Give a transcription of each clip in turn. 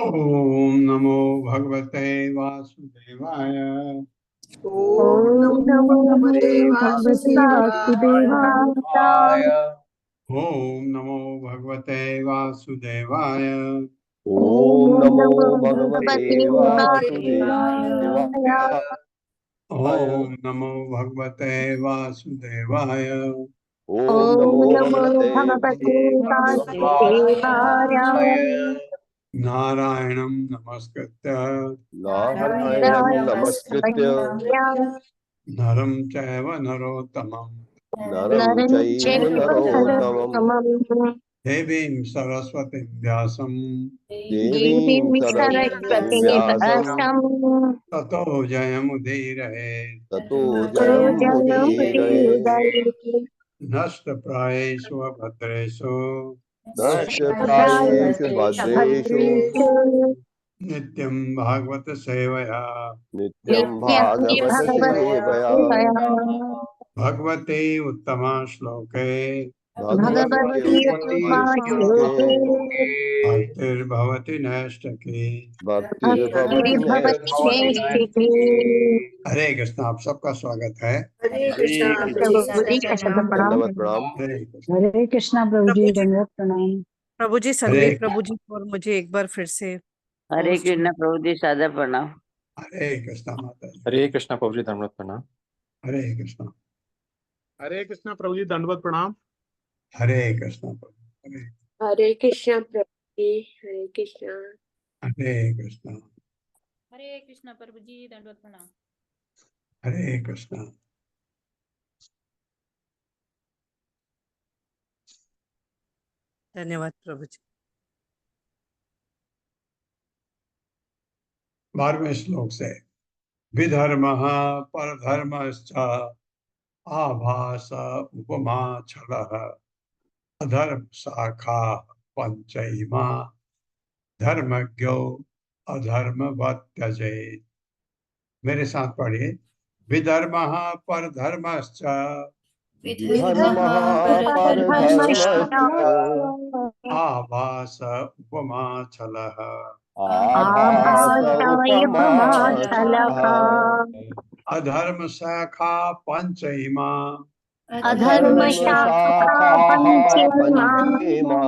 ओम नमो भगवते वासुदेवाय। ओम नमो भगवते वासुदेवाय। ओम नमो भगवते वासुदेवाय। ओम नमो भगवते वासुदेवाय। ओम नमो भगवते वासुदेवाय। ओम नमो भगवते वासुदेवाय। नारायणं नमस्कृत्य नारायणं नमस्कृत्य नरं चैव नरोत्तमं नरं चैव नरोत्तमं देवीं सरस्वतीं व्यासं देवीं सरस्वतीं व्यासं ततो जयमुदीरये। ततो जयमुदीरये। नष्टप्रायेषु भद्रेषु नष्टप्रायेषु भद्रेषु नित्यं भागवत सेवया नित्यं भागवत सेवया भगवते उत्तमा श्लोके भगवती भगवती उत्तमा श्लोके श्लोके भक्तिर्भवति नैष्ठिकी। भक्तिर्भवति भक्तिर्भवति नैष्ठिकी। हरे कृष्ण। आप सबका स्वागत है। हरे कृष्णा प्रभु जी का शब्द प्रणाम। दंडवत प्रणाम। हरे कृष्ण। हरे कृष्णा प्रभु प्रभु जी, जी दंडवत प्रणाम। प्रभु जी हरे संदीप प्रभु जी और मुझे एक बार फिर से हरे पोस्ट कृष्ण प्रभु जी, सादर प्रणाम। हरे कृष्ण माता जी। हरे कृष्णा प्रभु जी, दंडवत प्रणाम। हरे कृष्ण। हरे कृष्णा प्रभु जी, दंडवत प्रणाम। हरे कृष्ण प्रभु। हरे हरे कृष्णा प्रभु जी, हरे कृष्णा। हरे कृष्ण। हरे कृष्णा प्रभु जी, दंडवत प्रणाम। हरे कृष्ण। धन्यवाद प्रभु जी। 12वें श्लोक से विधर्म परधर्मश्च आभास उपमा छलः अधर्म शाखा पंचैमा धर्मज्ञो अधर्मवत् त्यजेत्। मेरे साथ पढ़िए। विधर्म परधर्मश्च धर्मः परधर्मश्च आभास उपमा छलः आभास उपमा छलः अधर्म शाखा पंचैमा अधर्म शाखा पंचेमा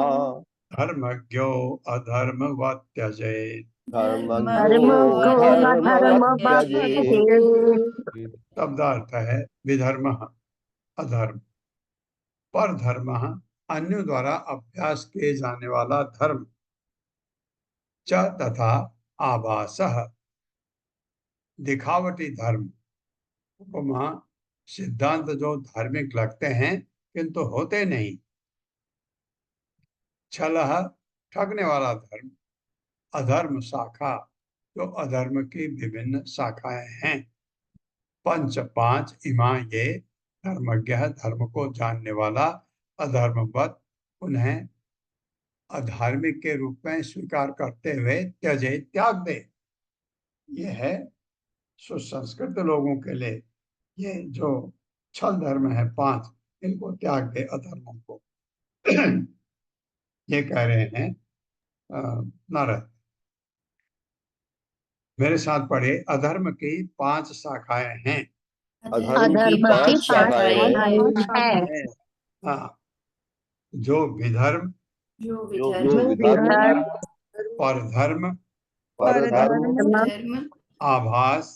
धर्मज्ञो अधर्मवत् त्यजेत्। धर्मज्ञो अधर्मवत् त्यजेत्। शब्दार्थ है विधर्म अधर्म, पर धर्म अन्यों द्वारा अभ्यास किए जाने वाला धर्म, च तथा आभासः दिखावटी धर्म, उपमा सिद्धांत जो धार्मिक लगते हैं किंतु होते नहीं, छलह ठगने वाला धर्म, अधर्म शाखा जो अधर्म की विभिन्न शाखाएं हैं, पंच पांच इमा ये धर्मज्ञ धर्म को जानने वाला अधर्मवत उन्हें अधार्मिक के रूप में स्वीकार करते हुए त्यजे त्याग दे। ये है सुसंस्कृत लोगों के लिए। ये जो छल धर्म है पांच, इनको त्याग दे अधर्मों को। ये कह रहे हैं नारद। मेरे साथ पढ़े। अधर्म की 5 शाखाएं हैं। अधर्म की 5 शाखाएं हैं। हाँ, जो विधर्म, जो विधर्म, परधर्म, परधर्म, आभास,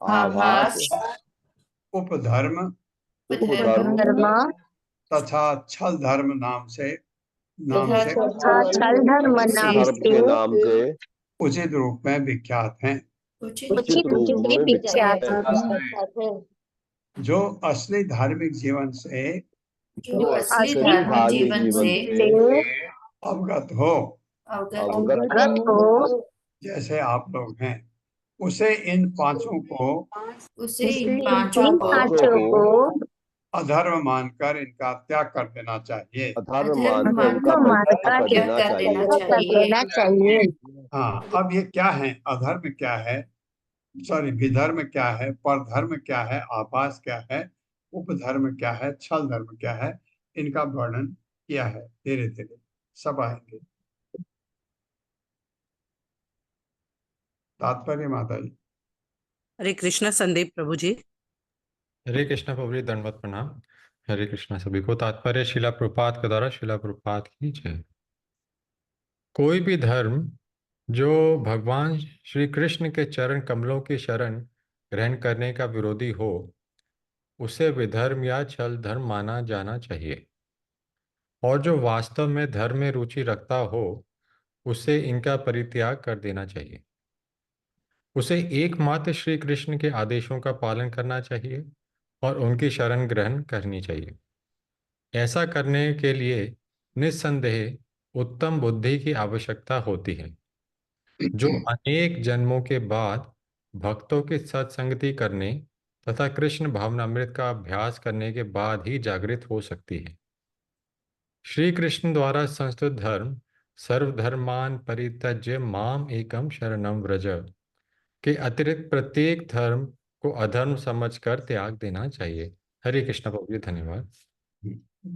आभास, उपधर्म उपधर्म तथा छल धर्म नाम से छल धर्म के नाम से उचित रूप में विख्यात हैं। उचित रूप में विख्यात हैं। जो असली धार्मिक जीवन से जो असली धार्मिक जीवन से अवगत हो, अवगत हो, जैसे आप लोग हैं, उसे इन पांचों को अधर्म मानकर इनका त्याग कर देना चाहिए। अधर्म मानकर उनका परित्याग कर देना चाहिए। हाँ, अब ये क्या है? अधर्म क्या है, सॉरी विधर्म क्या है, परधर्म क्या है, आभास क्या है, उपधर्म क्या है, छल धर्म क्या है, इनका वर्णन किया है। धीरे धीरे सब आएंगे। तात्पर्य माता जी। हरे कृष्णा संदीप प्रभु जी। हरे कृष्णा प्रभु जी, दंडवत प्रणाम। हरे कृष्णा सभी को। तात्पर्य शिला प्रभुपाद के द्वारा। शिला प्रभुपाद की जय। कोई भी धर्म जो भगवान श्री कृष्ण के चरण कमलों की शरण ग्रहण करने का विरोधी हो, उसे विधर्म या छल धर्म माना जाना चाहिए। और जो वास्तव में धर्म में रुचि रखता हो, उसे इनका परित्याग कर देना चाहिए। उसे एकमात्र श्री कृष्ण के आदेशों का पालन करना चाहिए और उनकी शरण ग्रहण करनी चाहिए। ऐसा करने के लिए निस्संदेह उत्तम बुद्धि की आवश्यकता होती है, जो अनेक जन्मों के बाद भक्तों की सत्संगति करने तथा कृष्ण भावनामृत का अभ्यास करने के बाद ही जागृत हो सकती है। श्री कृष्ण द्वारा संस्तुत धर्म सर्वधर्मान परित्यज्य माम एकम शरणम व्रज के अतिरिक्त प्रत्येक धर्म को अधर्म समझकर त्याग देना चाहिए। हरे कृष्णा प्रभु जी, धन्यवाद।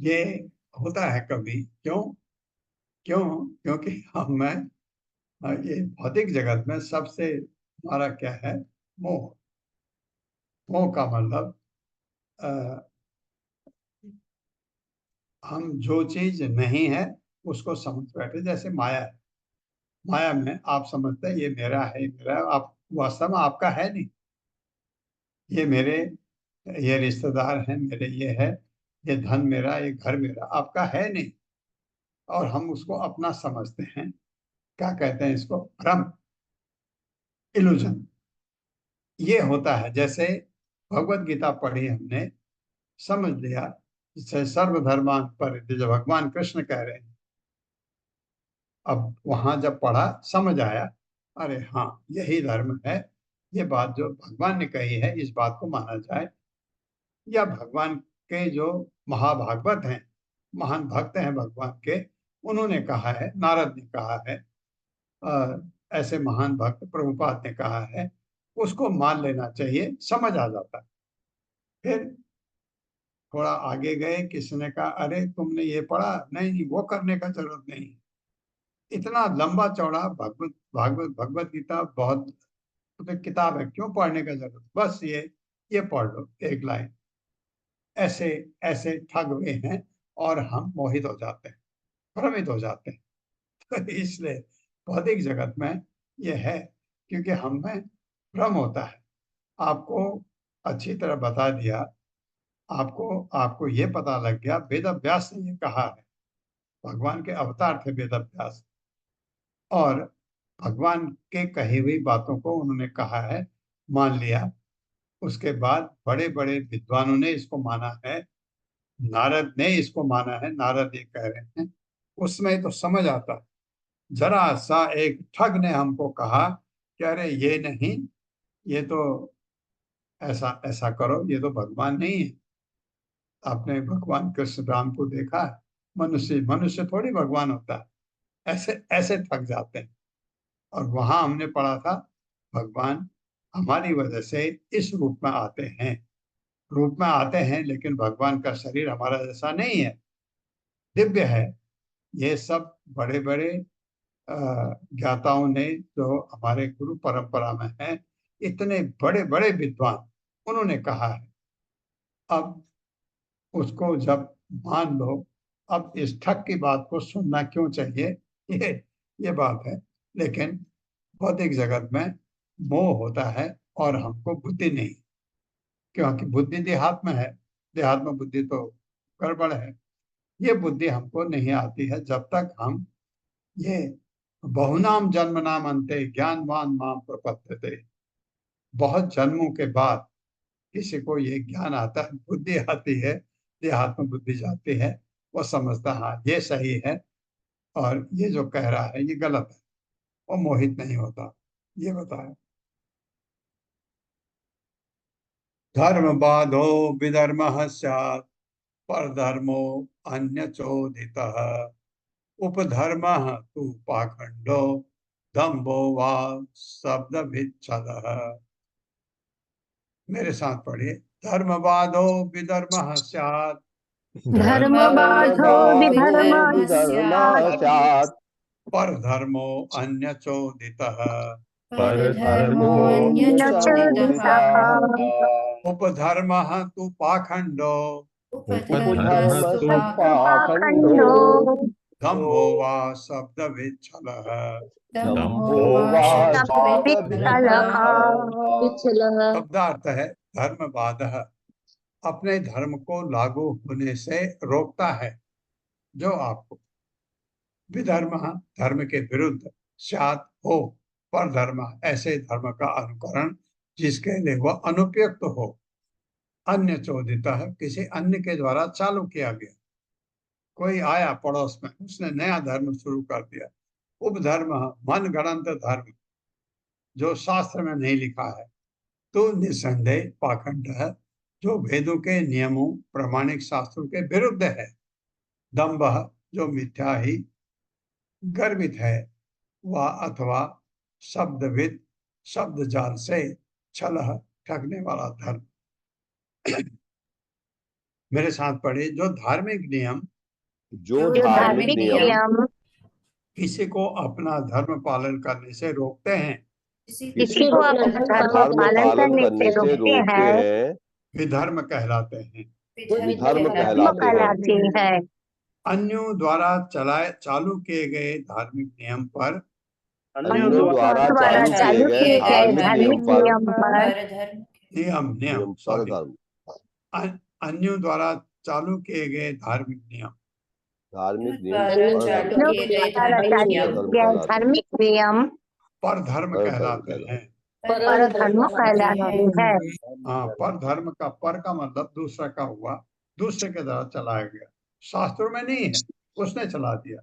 ये होता है कभी। क्यों? क्यों? क्योंकि हम में ये भौतिक जगत में सबसे हमारा क्या है? मोह। मोह का मतलब हम जो चीज नहीं है उसको समझ बैठे। जैसे माया है, माया में आप समझते हैं ये मेरा है, मेरा है। आप वास्तव में आपका है नहीं। ये मेरे, ये रिश्तेदार हैं मेरे, ये है, ये धन मेरा, ये घर मेरा, आपका है नहीं। और हम उसको अपना समझते हैं। क्या कहते हैं इसको? भ्रम, इल्यूजन। ये होता है। जैसे भगवत गीता पढ़ी हमने, समझ लिया, जैसे सर्वधर्मान परित्यज्य, जो भगवान कृष्ण कह रहे हैं। अब वहां जब पढ़ा, समझ आया, अरे हाँ यही धर्म है। ये बात जो भगवान ने कही है, इस बात को माना जाए। या भगवान के जो महाभागवत हैं, महान भक्त हैं भगवान के, उन्होंने कहा है, नारद ने कहा है, ऐसे महान भक्त प्रभुपाद ने कहा है, उसको मान लेना चाहिए, समझ आ जाता है। फिर थोड़ा आगे गए, किसी ने कहा अरे तुमने ये पढ़ा? नहीं नहीं, वो करने का जरूरत नहीं। इतना लंबा चौड़ा भगवत भागवत भगवत गीता बहुत तो किताब है, क्यों पढ़ने का जरूरत? बस ये पढ़ लो एक लाइन। ऐसे ऐसे ठग हुए हैं और हम मोहित हो जाते हैं, भ्रमित हो जाते हैं। तो इसलिए भौतिक जगत में ये है, क्योंकि हम में भ्रम होता है। आपको अच्छी तरह बता दिया, आपको आपको ये पता लग गया, वेद व्यास ने ये कहा है। भगवान के अवतार थे वेद व्यास, और भगवान के कही हुई बातों को उन्होंने कहा है, मान लिया। उसके बाद बड़े बड़े विद्वानों ने इसको माना है, नारद ने इसको माना है। नारद ये कह रहे हैं, उसमें तो समझ आता है। जरा सा एक ठग ने हमको कहा कि अरे ये नहीं, ये तो ऐसा ऐसा करो, ये तो भगवान नहीं है। आपने भगवान कृष्ण राम को देखा है? मनुष्य मनुष्य थोड़ी भगवान होता है। ऐसे ऐसे थक जाते हैं। और वहां हमने पढ़ा था, भगवान हमारी वजह से इस रूप में आते हैं, रूप में आते हैं, लेकिन भगवान का शरीर हमारा जैसा नहीं है, दिव्य है। ये सब बड़े बड़े ज्ञाताओं ने, जो हमारे गुरु परंपरा में हैं, इतने बड़े बड़े विद्वान, उन्होंने कहा है। अब उसको जब मान लो, अब इस ठग की बात को सुनना क्यों चाहिए? ये ये बात है। लेकिन भौतिक जगत में मोह होता है और हमको बुद्धि नहीं, क्योंकि बुद्धि देहात में है। देहात में बुद्धि तो गड़बड़ है। ये बुद्धि हमको नहीं आती है जब तक हम ये बहुनाम जन्म नाम अंते ज्ञानवान माम प्रपद्यते, बहुत जन्मों के बाद किसी को ये ज्ञान आता है, बुद्धि आती है, देहात में बुद्धि जाती है, वो समझता हाँ ये सही है और ये जो कह रहा है ये गलत है, वो मोहित नहीं होता। ये बताया। धर्म बाधो विधर्म स्यात् परधर्मो अन्य चोदितः उपधर्मः तु पाखंडो दम्भो वा शब्द विच्छदः। मेरे साथ पढ़िए। धर्मवादो विधर्मः स्यात् धर्मबाधो विधर्म धर्मस्यात् परधर्मो अन्य चोदितः परधर्मोऽन्यचोदितः उपधर्मः तु पाखंडो उपधर्मस्तु पाखंडो दम्भो वा शब्द विच्छलः। दम्भो वा वित्तलः शब्दविच्छलः। शब्दार्थ है धर्मवाद, अपने धर्म को लागू होने से रोकता है जो आपको। विधर्म, धर्म के विरुद्ध, स्यात् हो, पर धर्म, ऐसे धर्म का अनुकरण जिसके लिए वह अनुपयुक्त हो। अन्य चोदित, किसी अन्य के द्वारा चालू किया गया। कोई आया पड़ोस में, उसने नया धर्म शुरू कर दिया। उपधर्म, मन गणंत धर्म जो शास्त्र में नहीं लिखा है। तो निसंदेह पाखंड है, जो वेदों के नियमों, प्रमाणिक शास्त्रों के विरुद्ध है। दंभ, जो मिथ्या ही गर्वित है। वह अथवा शब्दविद, शब्द जाल से छल, ठगने वाला धर्म। मेरे साथ पढ़े, जो धार्मिक नियम जो जो धार्मिक धार्मिक नियम नियम किसी को अपना धर्म पालन करने से रोकते हैं, किसी को अपना धर्म धर्म पालन पालन करने से रोकते हैं हैं विधर्म कहलाते हैं। विधर्म धर्म कहलाते हैं। कहलाते हैं। अन्यों द्वारा चालू किए गए धार्मिक नियम पर अन्यों द्वारा द्वारा चालू किए गए धार्मिक नियम पर नियम पर sorry, धर्म अन्यों द्वारा चालू किए गए धार्मिक नियम धार्मिक द्वारा नियम चालू किए गए धार्मिक नियम धार्मिक नियम पर धर्म पर कहलाते धर्म हैं। पर धर्म कहलाते हैं। हाँ, पर धर्म का पर का मतलब दूसरा का हुआ, दूसरे के द्वारा चलाया गया, शास्त्रों में नहीं है, उसने चला दिया।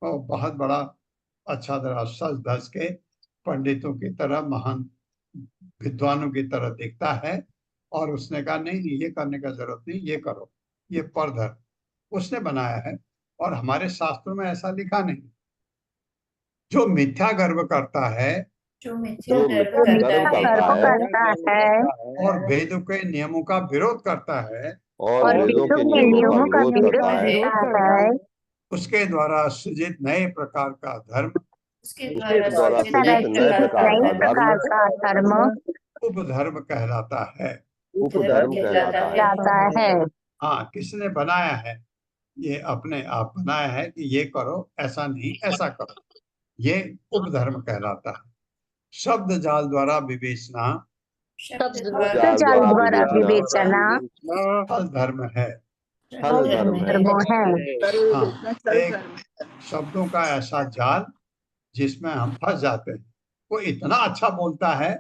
और बहुत बड़ा अच्छा तरह सज धज के पंडितों की तरह, महान विद्वानों की तरह दिखता है, और उसने कहा नहीं ये करने का जरूरत नहीं, ये करो, ये पर धर्म उसने बनाया है, और हमारे शास्त्रों में ऐसा लिखा नहीं। जो मिथ्या गर्व करता है जो मिथ्या जो गर्व मिथ्या करता गर्व है करता है और वेदों के नियमों का विरोध करता है, और वेदों के नियमों का विरोध करता है है उसके द्वारा सृजित नए प्रकार का धर्म उसके उसके द्वारा द्वारा सृजित सृजित नए नए प्रकार नए का प्रकार धर्म का धर्म उपधर्म कहलाता है। उपधर्म कहलाता है। जाता है। हाँ, किसने बनाया है? ये अपने आप बनाया है कि ये करो, ऐसा नहीं ऐसा करो, ये उपधर्म कहलाता है। शब्द जाल द्वारा विवेचना शब्द तो जाल द्वारा विवेचना फल धर्म है। फल धर्म है। धर्म है। हाँ, एक शब्दों का ऐसा जाल जिसमें हम फंस जाते हैं। वो इतना अच्छा बोलता है,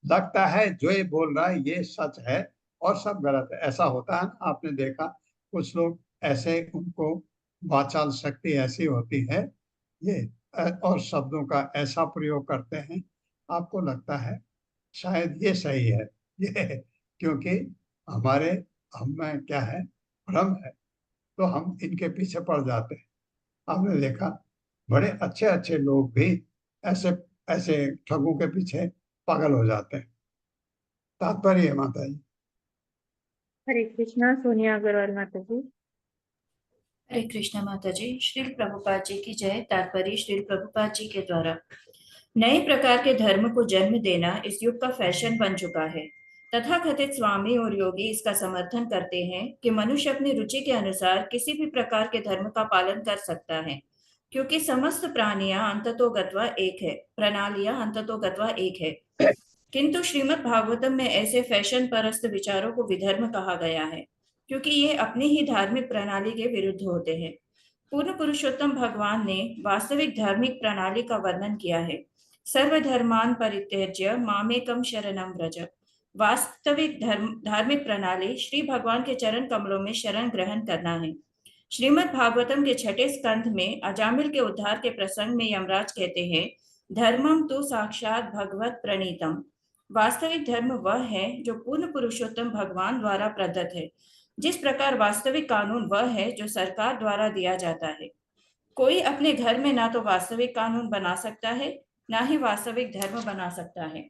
लगता है जो ये बोल रहा है ये सच है और सब गलत है। ऐसा होता है ना, आपने देखा कुछ लोग ऐसे, उनको वाचाल शक्ति ऐसी होती है, ये और शब्दों का ऐसा प्रयोग करते हैं, आपको लगता है शायद ये सही है, ये क्योंकि हमारे हम में क्या है, भ्रम है, तो हम इनके पीछे पड़ जाते हैं। आपने देखा बड़े अच्छे अच्छे लोग भी ऐसे ऐसे ठगों के पीछे पागल हो जाते हैं। तात्पर्य है माता जी। हरे कृष्णा, सोनिया अग्रवाल माता जी। हरे कृष्णा माता जी। श्रील प्रभुपाद जी की जय। तात्पर्य श्रील प्रभुपाद जी के द्वारा नए प्रकार के धर्म को जन्म देना इस युग का फैशन बन चुका है। तथाकथित स्वामी और योगी इसका समर्थन करते हैं कि मनुष्य अपनी रुचि के अनुसार किसी भी प्रकार के धर्म का पालन कर सकता है, क्योंकि समस्त प्राणियां अंततोगत्वा एक है, प्रणालियां अंततोगत्वा एक है। किंतु श्रीमद् भागवतम में ऐसे फैशन परस्त विचारों को विधर्म कहा गया है, क्योंकि ये अपनी ही धार्मिक प्रणाली के विरुद्ध होते हैं। पूर्ण पुरुषोत्तम भगवान ने वास्तविक धार्मिक प्रणाली का वर्णन किया है। सर्वधर्मान परित्यज्य मामेकम शरणम व्रज। वास्तविक धार्मिक प्रणाली श्री भगवान के चरण कमलों में शरण ग्रहण करना है। श्रीमद् भागवतम के 6 स्कंध में अजामिल के उद्धार के प्रसंग में यमराज कहते हैं, धर्मम तो साक्षात भगवत प्रणीतम। वास्तविक धर्म वह है जो पूर्ण पुरुषोत्तम भगवान द्वारा प्रदत्त है। जिस प्रकार वास्तविक कानून वह है जो सरकार द्वारा दिया जाता है। कोई अपने घर में ना तो वास्तविक कानून बना सकता है, ना ही वास्तविक धर्म बना सकता है।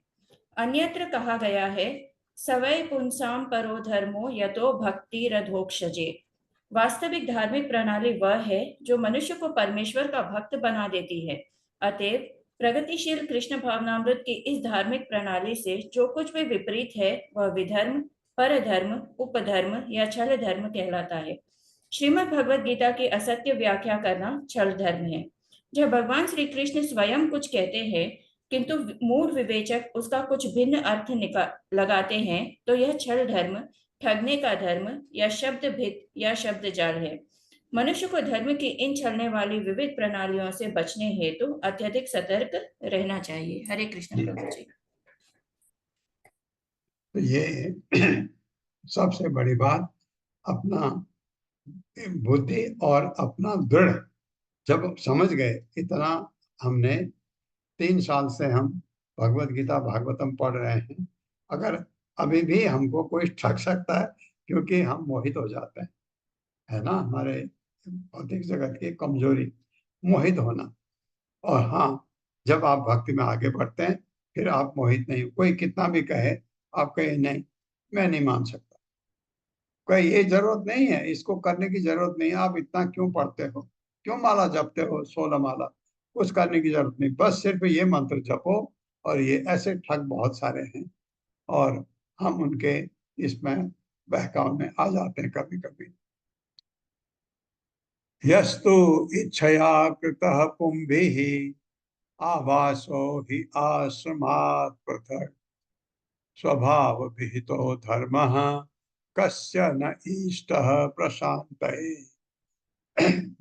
अन्यत्र कहा गया है, सवै पुंसाम परो धर्मो यतो भक्ति रधोक्षजे। वास्तविक धार्मिक प्रणाली वह है जो मनुष्य को परमेश्वर का भक्त बना देती है। अतएव प्रगतिशील कृष्ण भावनामृत की इस धार्मिक प्रणाली से जो कुछ भी विपरीत है वह विधर्म, परधर्म, उपधर्म या छल धर्म कहलाता है। श्रीमद् भगवद गीता की असत्य व्याख्या करना छल धर्म है। जब भगवान श्री कृष्ण स्वयं कुछ कहते हैं किंतु मूढ़ विवेचक उसका कुछ भिन्न अर्थ लगाते हैं, तो यह छल धर्म, ठगने का धर्म या शब्द भित या शब्द जाल है। मनुष्य को धर्म की इन छलने वाली विविध प्रणालियों से बचने हेतु अत्यधिक सतर्क रहना चाहिए। हरे कृष्ण प्रभु जी। तो ये सबसे बड़ी बात, अपना बुद्धि और अपना दृढ़ जब समझ गए, इतना हमने 3 साल से हम भगवत गीता भागवतम पढ़ रहे हैं, अगर अभी भी हमको कोई ठग सकता है, क्योंकि हम मोहित हो जाते हैं, है ना, हमारे भौतिक जगत की कमजोरी मोहित होना। और हाँ, जब आप भक्ति में आगे बढ़ते हैं फिर आप मोहित नहीं, कोई कितना भी कहे आप कहे नहीं मैं नहीं मान सकता, कोई ये जरूरत नहीं है, इसको करने की जरूरत नहीं है, आप इतना क्यों पढ़ते हो, क्यों माला जपते हो, 16 माला, कुछ करने की जरूरत नहीं, बस सिर्फ ये मंत्र जपो। और ये ऐसे ठग बहुत सारे हैं और हम उनके इसमें बहकाव में आ जाते हैं कभी कभी। यस्तु इच्छया कृतः पुंभिः आवासो हि आश्रमात् पृथक् स्वभाव विहितो धर्मः कस्य न ईष्टः प्रशान्तये।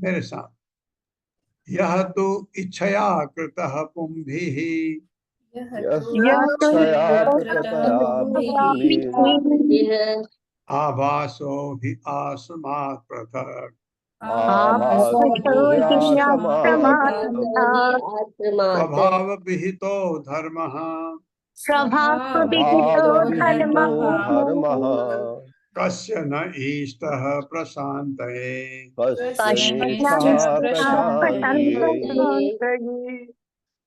मेरे साथ, यह तो इच्छया कृतः पुंभिः यह तो यः इच्छया कृतया कृतः पुंभिः आवासो हि आश्रमात् पृथक् आभासो ह्याश्रमात् स्वभाव विहितो धर्मः स्वभावविहितो धर्मः कस्य न ईष्टः प्रशान्तये। कश्चिन्नेच्छः प्रशान्तये।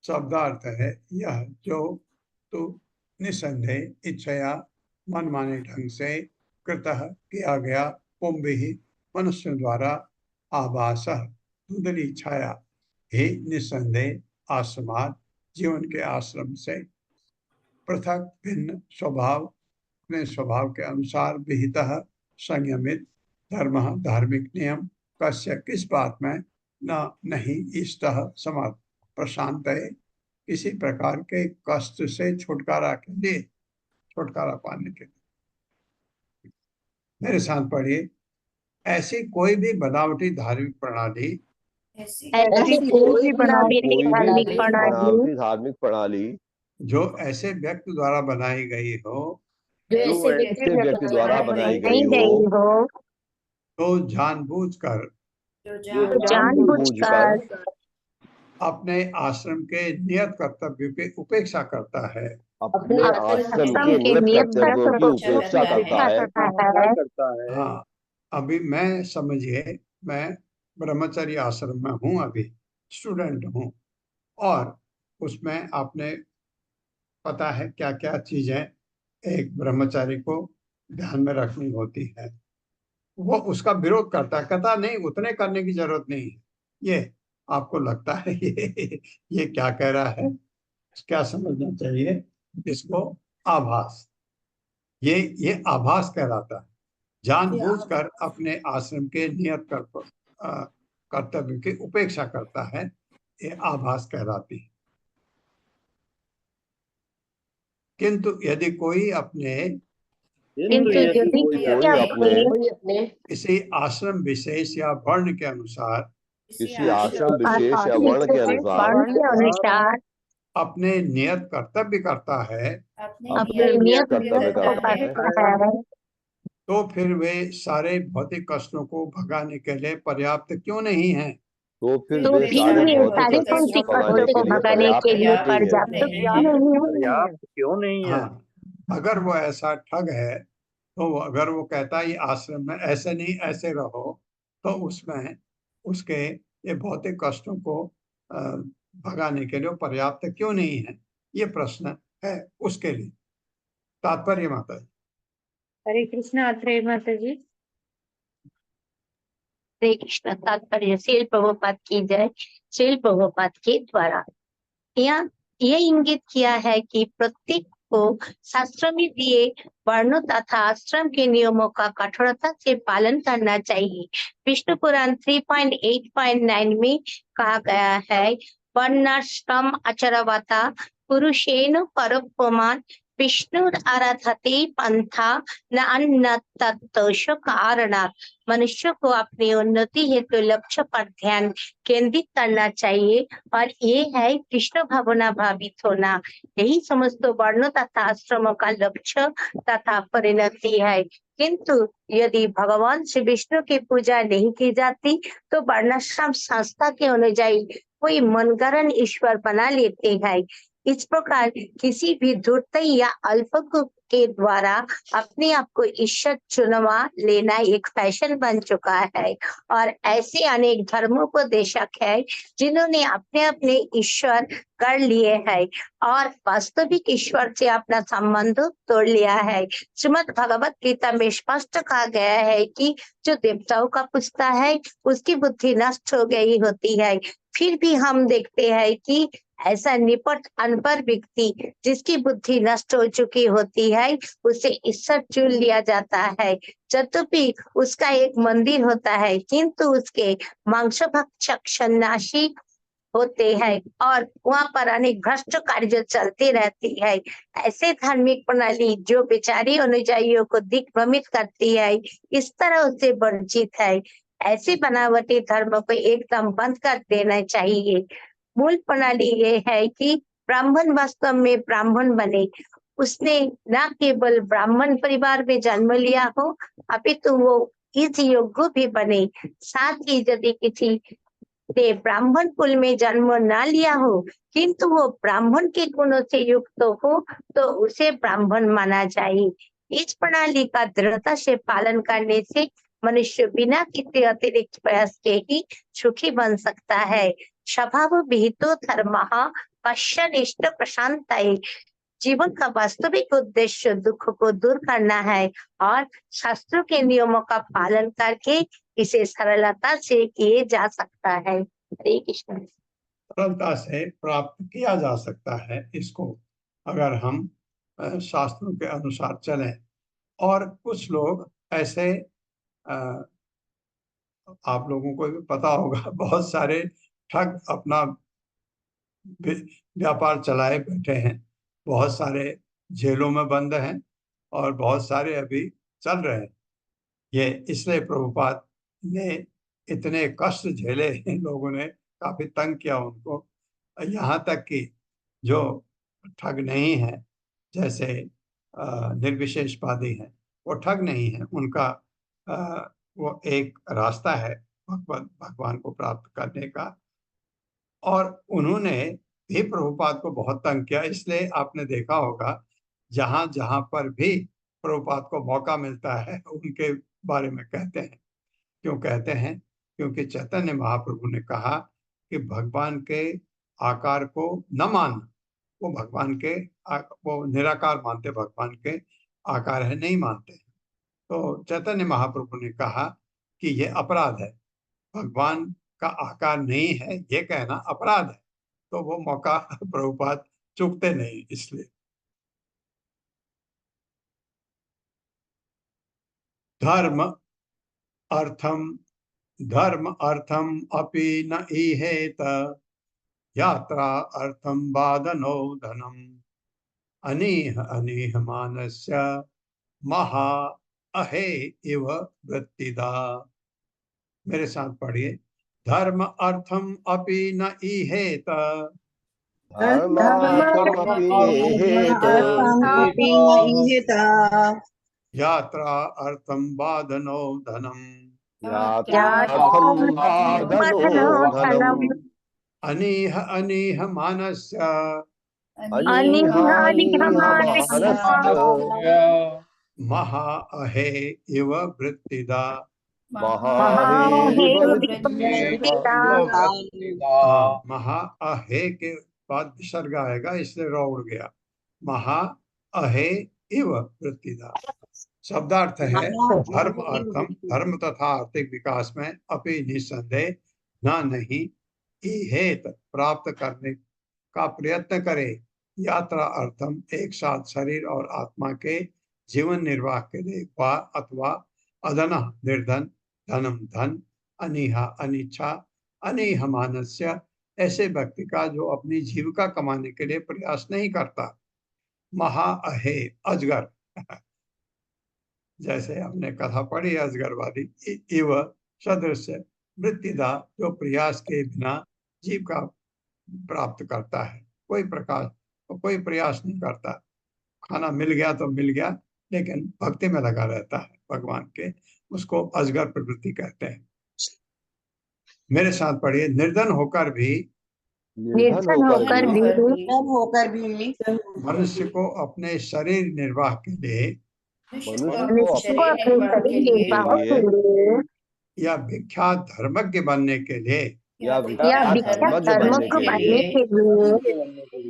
शब्दार्थ है, यह जो तू निसंदेह इच्छया मनमाने ढंग से कृतः किया गया पुंभिः मनुष्य द्वारा आभास धुंधली छाया ही निसंदेह आश्रमात जीवन के आश्रम से पृथक भिन्न स्वभाव अपने स्वभाव के अनुसार विहितः संयमित धर्म धार्मिक नियम कस्य किस बात में न नहीं इष्टः समर्थ प्रशांत है किसी प्रकार के कष्ट से छुटकारा के लिए, छुटकारा पाने के लिए। मेरे साथ पढ़िए, ऐसी कोई भी बनावटी धार्मिक प्रणाली ऐसी कोई भी बनावटी धार्मिक प्रणाली जो ऐसे व्यक्ति द्वारा बनाई गई हो, जो ऐसे व्यक्ति द्वारा बनाई गई हो, तो जानबूझकर जो जानबूझकर अपने आश्रम के नियत कर्तव्यों की उपेक्षा करता है। अपने आश्रम के नियत कर्तव्यों की उपेक्षा करता है। हाँ, अभी मैं समझिए, मैं ब्रह्मचर्य आश्रम में हूँ, अभी स्टूडेंट हूँ, और उसमें आपने पता है क्या क्या चीजें एक ब्रह्मचारी को ध्यान में रखनी होती है। वो उसका विरोध करता है, कहता नहीं उतने करने की जरूरत नहीं है। ये आपको लगता है ये क्या कह रहा है, क्या समझना चाहिए इसको, आभास। ये आभास कहलाता है। जानबूझकर अपने आश्रम के नियत कर्तव्य की उपेक्षा करता है, ये आभास कहलाती है। किंतु यदि कोई अपने किसी आश्रम विशेष या वर्ण के अनुसार किसी आश्रम विशेष या वर्ण के अनुसार अपने नियत कर्तव्य करता है, अपने नियत कर्तव्य करता है, तो फिर वे सारे भौतिक कष्टों को भगाने के लिए पर्याप्त क्यों नहीं है? तो फिर वे सारे भौतिक कष्टों को भगाने के लिए पर्याप्त क्यों नहीं है? हाँ, अगर वो ऐसा ठग है, तो अगर वो कहता है ये आश्रम में ऐसे नहीं ऐसे रहो, तो उसमें उसके ये भौतिक कष्टों को भगाने के लिए पर्याप्त क्यों नहीं है, ये प्रश्न है उसके लिए। तात्पर्य माता जी। हरे कृष्ण आत्रेय माता जी। हरे कृष्ण तात्पर्य श्रील प्रभुपाद की जय। श्रील प्रभुपाद के द्वारा यहाँ ये इंगित किया है कि प्रत्येक को शास्त्र में दिए वर्णों तथा आश्रम के नियमों का कठोरता से पालन करना चाहिए। विष्णु पुराण 3.8.9 में कहा गया है, वर्णाश्रम आचरवता पुरुषेण परोपमान विष्णु आराधते पंथा न अन्य तत्व कारणात्। मनुष्य को अपनी उन्नति हेतु लक्ष्य पर ध्यान केंद्रित करना चाहिए और ये है कृष्ण भावना भावित होना। यही समस्त वर्णों तथा आश्रमों का लक्ष्य तथा परिणति है। किंतु यदि भगवान श्री विष्णु की पूजा नहीं की जाती तो वर्णाश्रम संस्था के अनुयायी कोई मनगढ़ंत ईश्वर बना लेते हैं। इस प्रकार किसी भी धूर्त या अल्प के द्वारा अपने आप को ईश्वर चुनवा लेना एक फैशन बन चुका है। और ऐसे अनेक धर्मों को देशक है जिन्होंने अपने अपने ईश्वर कर लिए हैं और वास्तविक ईश्वर से अपना संबंध तोड़ लिया है। श्रीमद् भगवत गीता में स्पष्ट कहा गया है कि जो देवताओं का पूजता है उसकी बुद्धि नष्ट हो गई होती है। फिर भी हम देखते हैं कि ऐसा निपट अनपढ़ व्यक्ति जिसकी बुद्धि नष्ट हो चुकी होती है उसे ईश्वर चुन लिया जाता है। यद्यपि उसका एक मंदिर होता है किंतु उसके मांस भक्षक सन्यासी होते हैं और वहाँ पर अनेक भ्रष्ट कार्य चलती रहती है। ऐसे धार्मिक प्रणाली जो बेचारी अनुयायियों को दिग्भ्रमित करती है इस तरह से वर्जित है। ऐसे बनावटी धर्म को एकदम बंद कर देना चाहिए। मूल प्रणाली ये है कि ब्राह्मण वास्तव में ब्राह्मण बने। उसने न केवल ब्राह्मण परिवार में जन्म लिया हो अपितु वो इस योग्य भी बने। साथ ही यदि किसी ने ब्राह्मण कुल में जन्म न लिया हो किंतु वो ब्राह्मण के गुणों से युक्त हो तो उसे ब्राह्मण माना जाए। इस प्रणाली का दृढ़ता से पालन करने से मनुष्य बिना किसी अतिरिक्त प्रयास के ही सुखी बन सकता है। स्वभाव विहितो धर्मः पश्यनिष्ठ प्रशांतये। जीवन का वास्तविक उद्देश्य दुख को दूर करना है और शास्त्रों के नियमों का पालन करके इसे सरलता से किए जा सकता है। हरे कृष्ण। सरलता से प्राप्त किया जा सकता है इसको अगर हम शास्त्रों के अनुसार चलें। और कुछ लोग ऐसे आप लोगों को भी पता होगा बहुत सारे ठग अपना व्यापार चलाए बैठे हैं। बहुत सारे जेलों में बंद हैं और बहुत सारे अभी चल रहे हैं। ये इसलिए प्रभुपाद ने इतने कष्ट झेले, इन लोगों ने काफी तंग किया उनको। यहाँ तक कि जो ठग नहीं है जैसे निर्विशेषवादी हैं वो ठग नहीं है। उनका वो एक रास्ता है भगवान को प्राप्त करने का। और उन्होंने भी प्रभुपाद को बहुत तंग किया। इसलिए आपने देखा होगा जहां जहां पर भी प्रभुपाद को मौका मिलता है उनके बारे में कहते हैं। क्यों कहते हैं? क्योंकि चैतन्य महाप्रभु ने कहा कि भगवान के आकार को न मानना, वो भगवान के वो निराकार मानते, भगवान के आकार है नहीं मानते। तो चैतन्य महाप्रभु ने कहा कि ये अपराध है, भगवान का आकार नहीं है ये कहना अपराध है। तो वो मौका प्रभुपाद चूकते नहीं। इसलिए धर्म अर्थम अपि न इहेत यात्रा अर्थम बादनो धनम अनीह अनीह मानस्य महा अहे इव वृत्तिदा। मेरे साथ पढ़िए। धर्म अर्थम अपि न इहेत यात्रा अर्थम बादनो धनम अनीह अनीह मानस्य महा अहे इव वृत्तिदा। महा अहे के बाद विसर्ग आएगा इसलिए र उड़ गया। महा अहे इव वृत्तिदा शब्दार्थ है धर्म अर्थम, धर्म तथा आर्थिक विकास में अपि निसंदेह न नहीं इहेत प्राप्त करने का प्रयत्न करे। यात्रा अर्थम एक साथ शरीर और आत्मा के जीवन निर्वाह के लिए वा अथवा अधन निर्धन धनम धन अनिहा अनिच्छा अनिह मानस्य ऐसे व्यक्ति का जो अपनी जीविका कमाने के लिए प्रयास नहीं करता। महा अहे अजगर जैसे हमने कथा पढ़ी अजगरवादी इव सदृश वृत्तिदा जो प्रयास के बिना जीविका प्राप्त करता है। कोई प्रयास नहीं करता। खाना मिल गया तो मिल गया लेकिन भक्ति में लगा रहता है भगवान के, उसको अजगर प्रवृत्ति कहते हैं। मेरे साथ पढ़िए। निर्धन होकर भी निर्धन होकर भी मनुष्य को अपने शरीर निर्वाह के लिए मनुष्य को अपने शरीर निर्वाह के लिए या विख्यात धर्मज्ञ बनने के लिए या विख्यात धर्मज्ञ बनने के लिए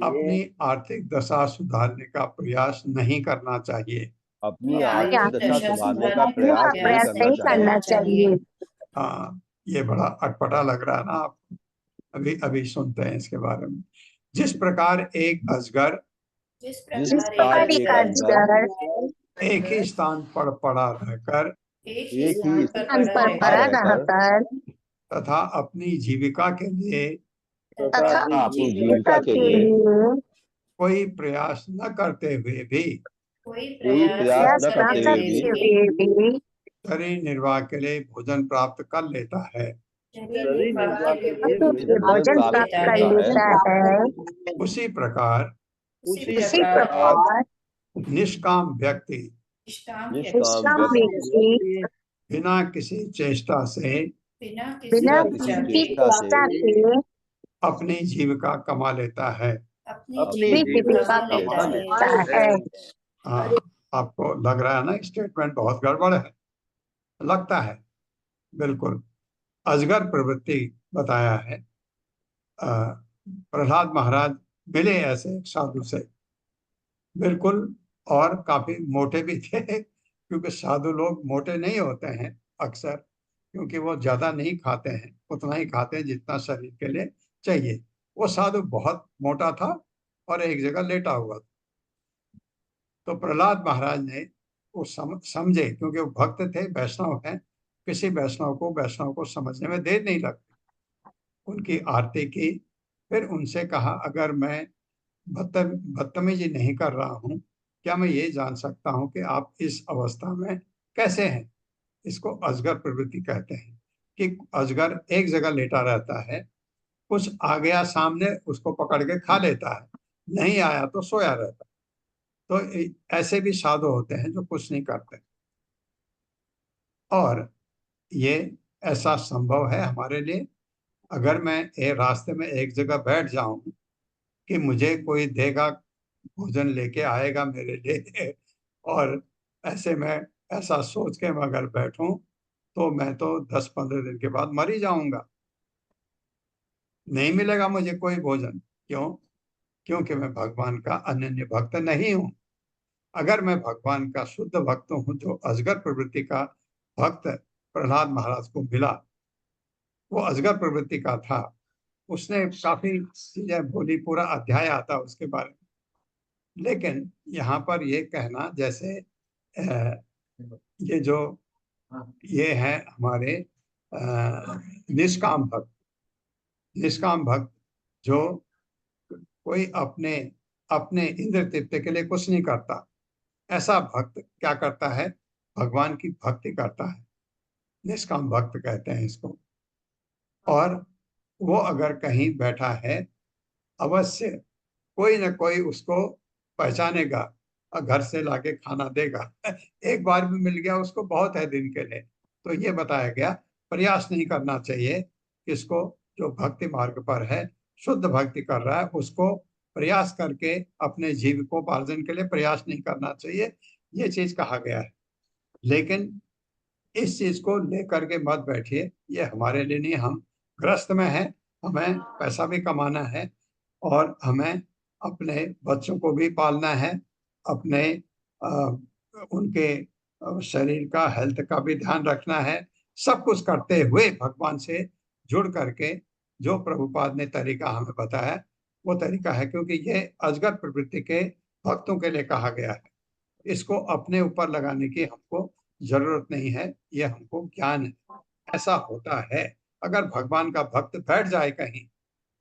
अपनी आर्थिक दशा सुधारने का प्रयास नहीं करना चाहिए। अपनी या आर्थिक दशा सुधारने का प्रयास नहीं करना चाहिए। हाँ, ये बड़ा अटपटा लग रहा है ना आपको। अभी अभी सुनते हैं इसके बारे में। जिस प्रकार एक अजगर जिस जिस प्रकार एक अजगर एक ही स्थान पर पड़ा रहकर एक ही स्थान पर पड़ा रहकर तथा अपनी जीविका के लिए तथा अपनी जीविका के लिए कोई प्रयास न करते हुए भी कोई प्रयास न करते हुए भी शरीर निर्वाह के लिए भोजन प्राप्त कर लेता है, भोजन प्राप्त कर लेता है, उसी प्रकार निष्काम व्यक्ति निष्काम व्यक्ति बिना किसी चेष्टा से बिना किसी चेष्टा से अपनी जीविका कमा लेता है। अपनी जीविका कमा लेता है। हाँ, आपको लग रहा है ना स्टेटमेंट बहुत गड़बड़ है, लगता है। बिल्कुल अजगर प्रवृत्ति बताया है। प्रहलाद महाराज मिले ऐसे एक साधु से, बिल्कुल, और काफी मोटे भी थे क्योंकि साधु लोग मोटे नहीं होते हैं अक्सर, क्योंकि वो ज्यादा नहीं खाते हैं, उतना ही खाते हैं जितना शरीर के लिए चाहिए। वो साधु बहुत मोटा था और एक जगह लेटा हुआ था। तो प्रहलाद महाराज ने वो समझे, क्योंकि वो भक्त थे, वैष्णव हैं, किसी वैष्णव को समझने में देर नहीं लगती। उनकी आरती की, फिर उनसे कहा अगर मैं बदतमीजी नहीं कर रहा हूँ, क्या मैं ये जान सकता हूँ कि आप इस अवस्था में कैसे हैं? इसको अजगर प्रवृत्ति कहते हैं कि अजगर एक जगह लेटा रहता है, कुछ आ गया सामने उसको पकड़ के खा लेता है, नहीं आया तो सोया रहता है। तो ऐसे भी साधु होते हैं जो कुछ नहीं करते, और ये ऐसा संभव है हमारे लिए। अगर मैं रास्ते में एक जगह बैठ जाऊं कि मुझे कोई देगा, भोजन लेके आएगा मेरे लिए, और ऐसे में ऐसा सोच के मैं अगर बैठूं तो मैं तो 10-15 दिन के बाद मर ही जाऊंगा, नहीं मिलेगा मुझे कोई भोजन। क्यों? क्योंकि मैं भगवान का अनन्य भक्त नहीं हूं। अगर मैं भगवान का शुद्ध भक्त हूं, जो अजगर प्रवृत्ति का भक्त प्रहलाद महाराज को मिला, वो अजगर प्रवृत्ति का था, उसने काफी चीजें बोली, पूरा अध्याय आता उसके बारे में। लेकिन यहाँ पर ये कहना, जैसे ये जो ये है हमारे निष्काम भक्त जो कोई अपने अपने इंद्र तृप्ति के लिए कुछ नहीं करता, ऐसा भक्त क्या करता है? भगवान की भक्ति करता है, निष्काम भक्त कहते हैं इसको। और वो अगर कहीं बैठा है, अवश्य कोई न कोई उसको पहचानेगा और घर से लाके खाना देगा। एक बार भी मिल गया उसको बहुत है दिन के लिए। तो ये बताया गया, प्रयास नहीं करना चाहिए किसको, जो भक्ति मार्ग पर है, शुद्ध भक्ति कर रहा है, उसको प्रयास करके अपने जीविकोपार्जन के लिए प्रयास नहीं करना चाहिए, ये चीज कहा गया है। लेकिन इस चीज को लेकर के मत बैठिए, ये हमारे लिए नहीं, हम ग्रस्त में हैं, हमें पैसा भी कमाना है और हमें अपने बच्चों को भी पालना है, अपने उनके शरीर का, हेल्थ का भी ध्यान रखना है। सब कुछ करते हुए भगवान से जुड़ करके जो प्रभुपाद ने तरीका हमें बताया, वो तरीका है, क्योंकि ये अजगर प्रवृत्ति के भक्तों के लिए कहा गया है। इसको अपने ऊपर लगाने की हमको जरूरत नहीं है, ये हमको ज्ञान है। ऐसा होता है, अगर भगवान का भक्त बैठ जाए कहीं,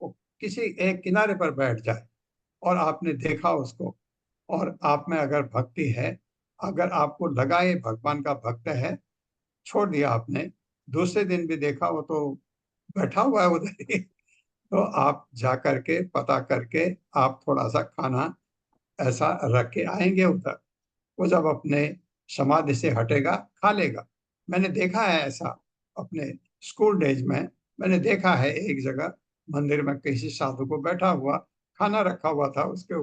वो किसी एक किनारे पर बैठ जाए और आपने देखा उसको, और आप में अगर भक्ति है, अगर आपको लगा ये भगवान का भक्त है, छोड़ दिया आपने, दूसरे दिन भी देखा वो तो बैठा हुआ है उधर ही, तो आप जा करके पता करके आप थोड़ा सा खाना ऐसा रख के आएंगे उधर, वो जब अपने समाधि से हटेगा खा लेगा। मैंने देखा है ऐसा अपने स्कूल डेज में, मैंने देखा है एक जगह मंदिर में किसी साधु को बैठा हुआ खाना रखा हुआ था उसके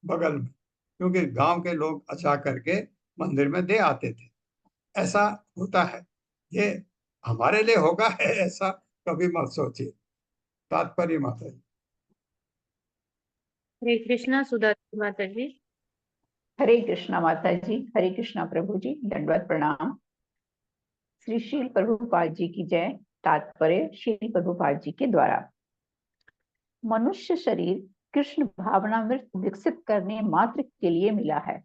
बगल में, क्योंकि गांव के लोग अच्छा करके मंदिर में दे आते थे। ऐसा होता है, ये हमारे लिए होगा है ऐसा कभी मत सोचिए। तात्पर्य माता जी। हरे कृष्णा सुधा माता जी। हरे कृष्णा माता जी, हरे कृष्णा प्रभु जी, दंडवत प्रणाम। श्री शील प्रभुपाद जी की जय। तात्पर्य शील प्रभुपाद जी के द्वारा। मनुष्य शरीर कृष्ण भावनामृत विकसित करने मात्र के लिए मिला है।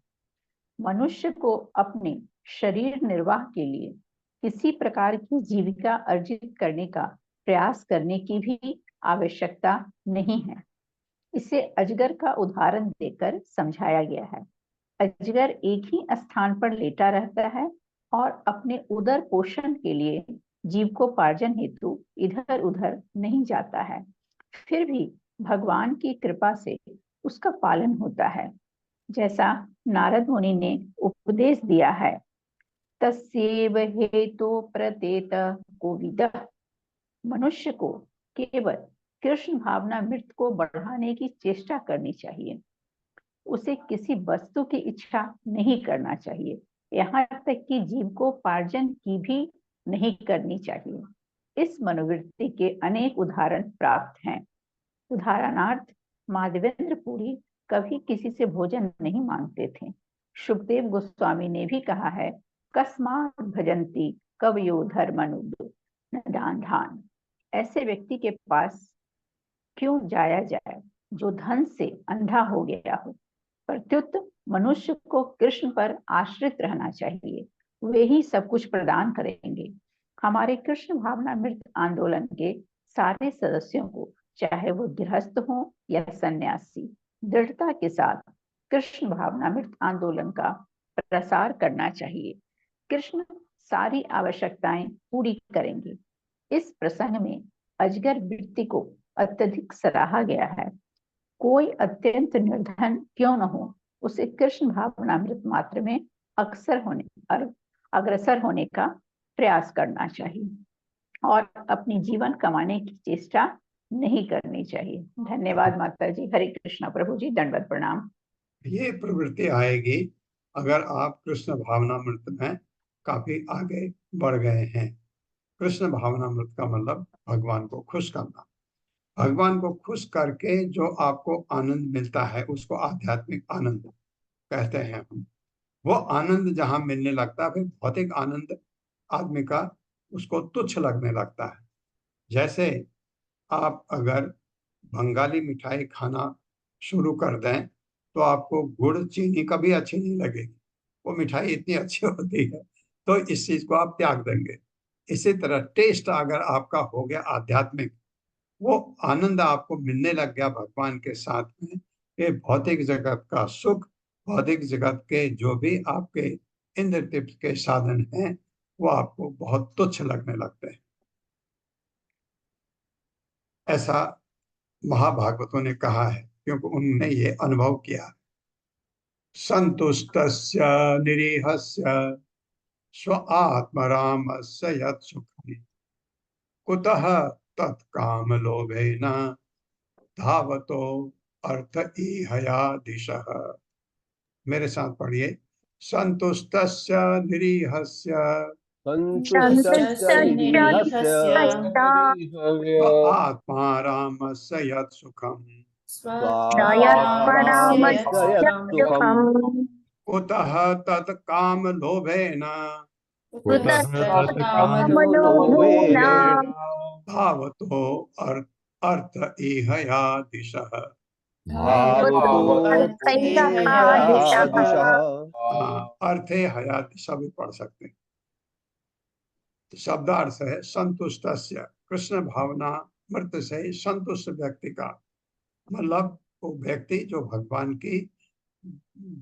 मनुष्य को अपने शरीर निर्वाह के लिए किसी प्रकार की जीविका अर्जित करने का प्रयास करने की भी आवश्यकता नहीं है। इसे अजगर का उदाहरण देकर समझाया गया है। अजगर एक ही स्थान पर लेटा रहता है और अपने उदर पोषण के लिए जीविकोपार्जन हेतु इधर उधर नहीं जाता है। फिर भी भगवान की कृपा से उसका पालन होता है। जैसा नारद मुनि ने उपदेश दिया है, तस्यैव हेतु प्रत्येत कोविदः। मनुष्य को केवल कृष्ण भावनामृत को बढ़ाने की चेष्टा करनी चाहिए। उसे किसी वस्तु की इच्छा नहीं करना चाहिए, यहाँ तक कि जीविकोपार्जन की भी नहीं करनी चाहिए। इस मनोवृत्ति के अनेक उदाहरण प्राप्त हैं। उदाहरणार्थ, माधवेंद्र पुरी कभी किसी से भोजन नहीं मांगते थे। सुखदेव गोस्वामी ने भी कहा है, कस्मात् भजन्ति कवयो धर्मनुद दान धान। ऐसे व्यक्ति के पास क्यों जाया जाए जो धन से अंधा हो गया हो। प्रत्युत मनुष्य को कृष्ण पर आश्रित रहना चाहिए, वे ही सब कुछ प्रदान करेंगे। हमारे कृष्ण भावनामृत आंदोलन के सारे सदस्यों को, चाहे वो गृहस्थ हो या सन्यासी, दृढ़ता के साथ कृष्ण भावनामृत आंदोलन का प्रसार करना चाहिए। कृष्ण सारी आवश्यकताएं पूरी करेंगे। इस प्रसंग में अजगर वृत्ति को अत्यधिक सराहा गया है। कोई अत्यंत निर्धन क्यों न हो, उसे कृष्ण भावनामृत मात्र में अग्रसर होने का प्रयास करना चाहिए और अपनी जीवन कमाने की चेष्टा नहीं करनी चाहिए। धन्यवाद माता जी। हरे कृष्णा प्रभु जी, दंडवत प्रणाम। ये प्रवृत्ति आएगी अगर आप कृष्ण भावनामृत में काफी आगे बढ़ गए हैं। कृष्ण भावनामृत का मतलब भगवान को खुश करना। भगवान को खुश करके जो आपको आनंद मिलता है उसको आध्यात्मिक आनंद कहते हैं हम। वो आनंद जहां मिलने लगता है फिर भौतिक आनंद आदमी का उसको तुच्छ लगने लगता है। जैसे आप अगर बंगाली मिठाई खाना शुरू कर दें तो आपको गुड़ चीनी कभी अच्छी नहीं लगेगी, वो मिठाई इतनी अच्छी होती है, तो इस चीज को आप त्याग देंगे। इसी तरह टेस्ट अगर आपका हो गया आध्यात्मिक, वो आनंद आपको मिलने लग गया भगवान के साथ में, ये भौतिक जगत का सुख, भौतिक जगत के जो भी आपके इंद्र तृप्ति के साधन हैं वो आपको बहुत तुच्छ लगने लगते हैं। ऐसा महाभागवतों ने कहा है क्योंकि उन्होंने ये अनुभव किया। संतुष्टस्य निरीहस्य स्व आत्मरामस्य यत् सुखम् कुतः तत्काम लोभेन धावतो अर्थ इहया दिशः। मेरे साथ पढ़िए। संतुष्टस्य निरीहस्य संतुष्टस्य निरीहस्य आत्मारामस्य यत् सुखम् स्वात्मारामस्य यत् सुखम् कुतः तत् काम लोभेन धावतो अर्थ इहया दिशः। अर्थे हया दिशा भी पढ़ सकते हैं। शब्दार्थ है संतुष्टस्य, कृष्ण भावना मृत से संतुष्ट व्यक्ति का मतलब वो व्यक्ति जो भगवान की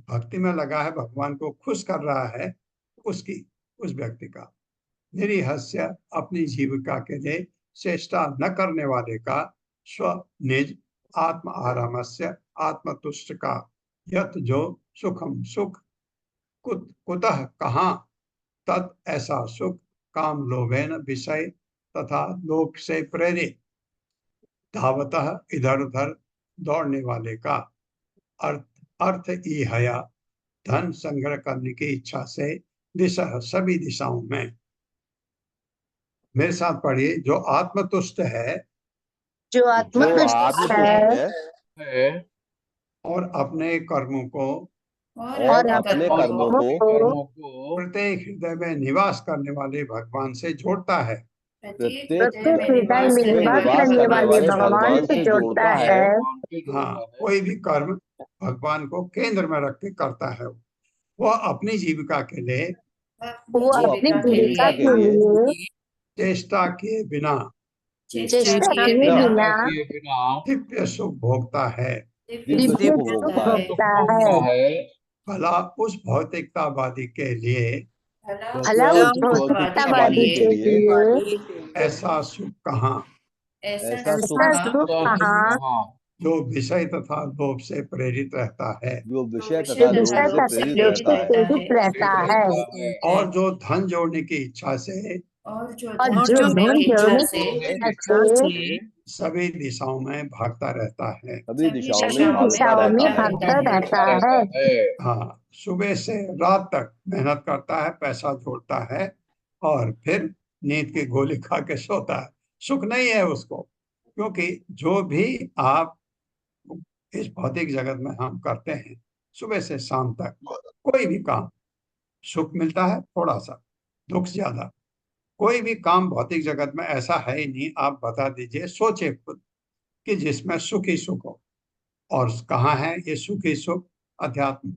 भक्ति में लगा है, भगवान को खुश कर रहा है, उस व्यक्ति का। निरीहस्य, अपनी जीविका के लिए चेष्टा न करने वाले का। स्व निज, आत्म आरामस्य, आत्मतुष्ट का। यत, जो, सुखम, सुख। कुतः, कहाँ। तत्, ऐसा सुख। काम लोभेन, विषय तथा लोभ से प्रेरित। धावतः इधर उधर दौड़ने वाले का। अर्थ अर्थ इहया धन संग्रह करने की इच्छा से दिशा सभी दिशाओं में। मेरे साथ पढ़िए, जो आत्मतुष्ट है जो जो आत्मतुष्ट आत्मतुष्ट है और अपने कर्मों को और अपने कर्मों को प्रत्येक हृदय में निवास करने वाले भगवान से जोड़ता है। प्रत्येक हृदय में निवास करने वाले भगवान से जोड़ता है। हाँ, कोई भी कर्म भगवान को केंद्र में रख के करता है। वह अपनी जीविका के लिए वो अपनी जीविका के लिए चेष्टा किए बिना चेष्टा किए बिना दिव्य सुख भोगता है। दिव्य सुख भोगता है। भला उस भौतिकतावादी के लिए भला उस भौतिकतावादी के लिए ऐसा सुख कहाँ, ऐसा ऐसा सुख कहाँ, जो विषय तथा लोभ से प्रेरित रहता है जो विषय तथा लोभ विषय से तथा प्रेरित लोभ रहता से है प्रेरित रहता है। और जो धन जोड़ने की इच्छा से और जो धन जोड़ने की इच्छा से सभी दिशाओं में भागता रहता है। सभी दिशाओं सभी में दिशाओं में भागता भागता रहता है। हाँ, सुबह से रात तक मेहनत करता है, पैसा जोड़ता है और फिर नींद की गोली खा के सोता है। सुख नहीं है उसको, क्योंकि जो भी आप इस भौतिक जगत में हम करते हैं, सुबह से शाम तक कोई भी काम, सुख मिलता है थोड़ा सा, दुख ज्यादा। कोई भी काम भौतिक जगत में ऐसा है ही नहीं, आप बता दीजिए, सोचिए खुद, कि जिसमें सुख ही सुख हो। और कहाँ है ये सुख ही सुख? अध्यात्म।